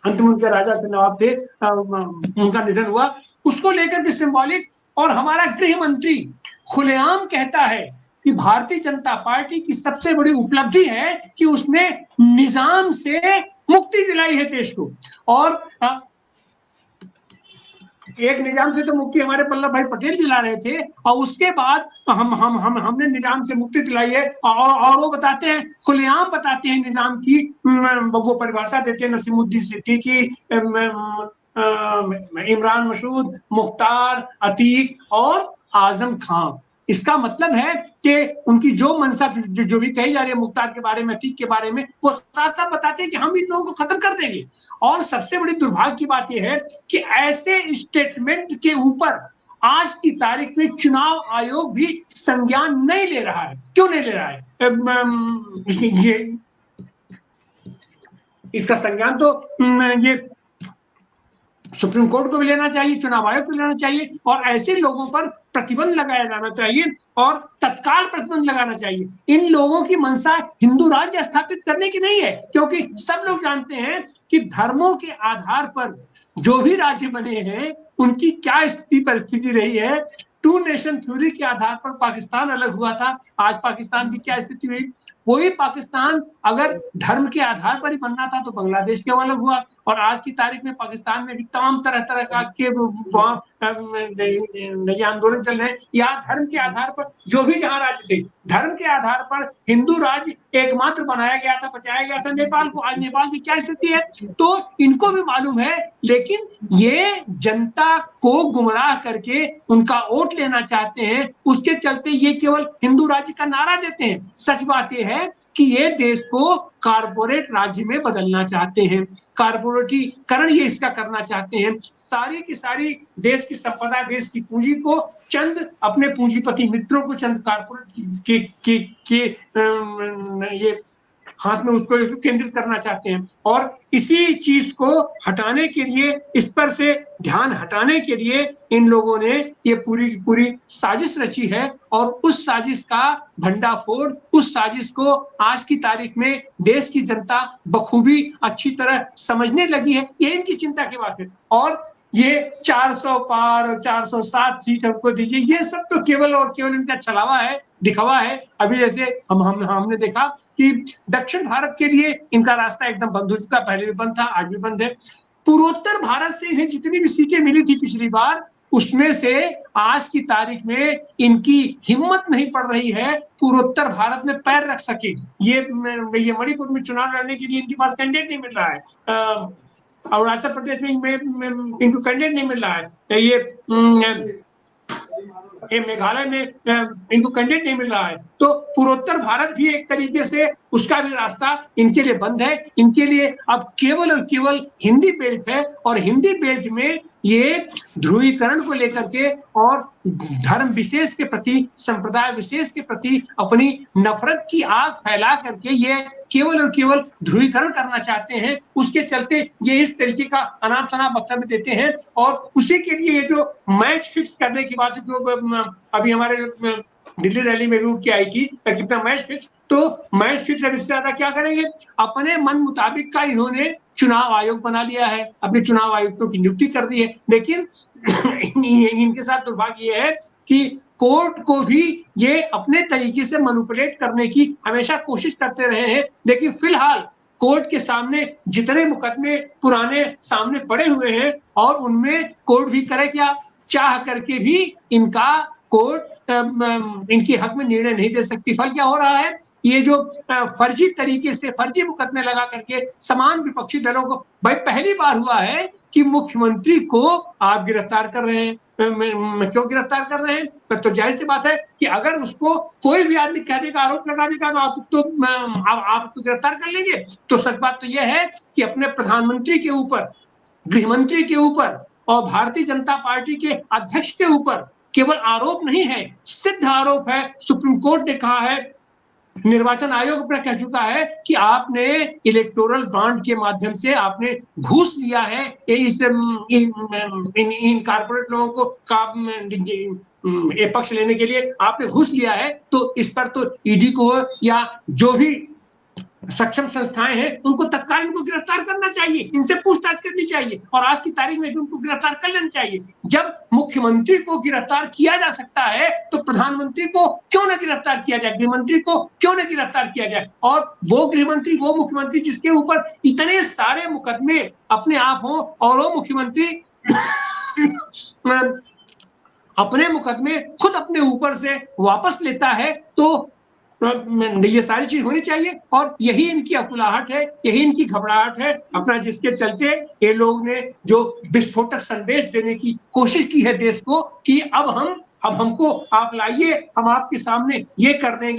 अंतिम उनके राजा के नवाब थे, उनका निधन हुआ, उसको लेकर के सिंबॉलिक। और हमारा गृह मंत्री खुलेआम कहता है कि भारतीय जनता पार्टी की सबसे बड़ी उपलब्धि है कि उसने निजाम से मुक्ति दिलाई है देश को। और एक निजाम से तो मुक्ति हमारे वल्लभ भाई पटेल दिला रहे थे, और उसके बाद हमने निजाम से मुक्ति दिलाई है। और वो बताते हैं, खुलेआम बताते हैं निजाम की, वो परिभाषा देते हैं नसीमुद्दीन सिद्दीकी, इमरान मसूद, मुख्तार, अतीक और आजम खां। इसका मतलब है कि उनकी जो मंशा जो भी कही जा रही है मुख्तार के बारे में, अतीक के बारे में, वो साथ साथ बताते हैं कि हम इन लोगों को खत्म कर देंगे। और सबसे बड़ी दुर्भाग्य की बात यह है कि ऐसे स्टेटमेंट के ऊपर आज की तारीख में चुनाव आयोग भी संज्ञान नहीं ले रहा है। क्यों नहीं ले रहा है? ये इसका संज्ञान तो ये सुप्रीम कोर्ट को भी लेना चाहिए, चुनाव आयोग को लेना चाहिए, और ऐसे लोगों पर प्रतिबंध लगाया जाना चाहिए और तत्काल प्रतिबंध लगाना चाहिए। इन लोगों की मंशा हिंदू राज्य स्थापित करने की नहीं है, क्योंकि सब लोग जानते हैं कि धर्मों के आधार पर जो भी राज्य बने हैं उनकी क्या स्थिति परिस्थिति रही है। टू नेशन थ्योरी के आधार पर पाकिस्तान अलग हुआ था, आज पाकिस्तान की क्या स्थिति हुई। वही पाकिस्तान अगर धर्म के आधार पर ही बनना था तो बांग्लादेश क्यों अलग हुआ, और आज की तारीख में पाकिस्तान में भी तमाम तरह तरह का के आंदोलन चल रहे हैं। या धर्म के आधार पर जो भी जहां राज्य थे, धर्म के आधार पर हिंदू राज्य एकमात्र बनाया गया था, बचाया गया था नेपाल को। आज नेपाल की क्या स्थिति है तो इनको भी मालूम है, लेकिन ये जनता को गुमराह करके उनका वोट लेना चाहते हैं, उसके चलते ये केवल हिंदू राज्य का नारा देते हैं। सच बात यह है कि ये देश को कारपोरेट राज्य में बदलना चाहते हैं, कारपोरेटीकरण ये इसका करना चाहते हैं। सारी की सारी देश की संपदा, देश की पूंजी को चंद अपने पूंजीपति मित्रों को, चंद कारपोरेट के ये हाथ में उसको केंद्रित करना चाहते हैं। और इसी चीज को हटाने के लिए, इस पर से ध्यान हटाने के लिए इन लोगों ने ये पूरी की पूरी साजिश रची है। और उस साजिश का भंडाफोड़, उस साजिश को आज की तारीख में देश की जनता बखूबी अच्छी तरह समझने लगी है। ये इनकी चिंता की बात है। और ये 400 पार और 407 सीट हमको दीजिए, ये सब तो केवल और केवल इनका छलावा है, दिखावा है। अभी जैसे हमने देखा कि दक्षिण भारत के लिए इनका रास्ता एकदम बंद हो चुका, पहले भी बंद था, आज भी बंद है। पूर्वोत्तर भारत से इन्हें जितनी भी सीटें मिली थी पिछली बार, उसमें से आज की तारीख में इनकी हिम्मत नहीं पड़ रही है पूर्वोत्तर भारत में पैर रख सके। ये मणिपुर में चुनाव लड़ने के लिए इनके पास कैंडिडेट नहीं मिल रहा है, अरुणाचल प्रदेश में इनको कैंडिडेट नहीं मिल रहा है, ये मेघालय में इनको कैंडिडेट नहीं मिल रहा है। तो पूर्वोत्तर भारत भी एक तरीके से उसका भी रास्ता इनके लिए बंद है। इनके लिए अब केवल और केवल हिंदी बेल्ट है, और हिंदी बेल्ट में ये ध्रुवीकरण को लेकर के और धर्म विशेष के प्रति, संप्रदाय विशेष के प्रति अपनी नफरत की आग फैला करके ये केवल और केवल ध्रुवीकरण करना चाहते हैं। उसके चलते ये इस तरीके का अनाप शनाप वक्तव्य देते हैं। और उसी के लिए ये जो मैच फिक्स करने की बात है, जो अभी हमारे दिल्ली रैली में भी उठ के आई थी, कितना मैच फिक्स, तो मैच फिक्स अब इससे ज्यादा क्या करेंगे। अपने मन मुताबिक का इन्होंने चुनाव आयोग बना लिया है, अपने चुनाव आयुक्तों की नियुक्ति कर दी है। लेकिन इनके साथ दुर्भाग्य ये है कि कोर्ट को भी ये अपने तरीके से मैनिपुलेट करने की हमेशा कोशिश करते रहे हैं। लेकिन फिलहाल कोर्ट के सामने जितने मुकदमे पुराने सामने पड़े हुए हैं, और उनमें कोर्ट भी करे क्या, चाह करके भी इनका कोर्ट इनके हक में निर्णय नहीं दे सकती। फल क्या हो रहा है, ये जो फर्जी तरीके से फर्जी मुकदमे लगा करके समान विपक्षी दलों को, भाई पहली बार हुआ है कि मुख्यमंत्री को आप गिरफ्तार कर रहे हैं। क्यों गिरफ्तार कर रहे हैं? तो जाहिर सी बात है कि अगर उसको कोई भी आदमी कह देगा, आरोप लगा देगा, तो आप उसको गिरफ्तार कर लेंगे। तो सच बात तो यह है कि अपने प्रधानमंत्री के ऊपर, गृहमंत्री के ऊपर और भारतीय जनता पार्टी के अध्यक्ष के ऊपर केवल आरोप नहीं है, सिद्ध आरोप है। सुप्रीम कोर्ट ने कहा है, निर्वाचन आयोग अपना कह चुका है कि आपने इलेक्टोरल बॉन्ड के माध्यम से आपने घूस लिया है, इस इन कारपोरेट लोगों को पक्ष लेने के लिए आपने घूस लिया है। तो इस पर तो ईडी को या जो भी सक्षम संस्थाएं हैं उनको तत्काल इनको गिरफ्तार करना चाहिए, इनसे पूछताछ करनी चाहिए, और आज की तारीख में भी उनको गिरफ्तार कर लेना चाहिए। जब मुख्यमंत्री को गिरफ्तार किया जा सकता है तो प्रधानमंत्री को क्यों न गिरफ्तार किया जाए, गृहमंत्री को क्यों न गिरफ्तार किया जाए। और वो गृहमंत्री, वो मुख्यमंत्री जिसके ऊपर इतने सारे मुकदमे अपने आप हो, और वो मुख्यमंत्री अपने मुकदमे खुद अपने ऊपर से वापस लेता है, तो ये सारी चीज होनी चाहिए। और यही इनकी अकुलाहट है, यही इनकी घबराहट है अपना, जिसके चलते ये लोग ने जो विस्फोटक संदेश देने की कोशिश की है देश को कि अब हम अब हमको आप लाइए, हम आपके सामने ये कर देंगे।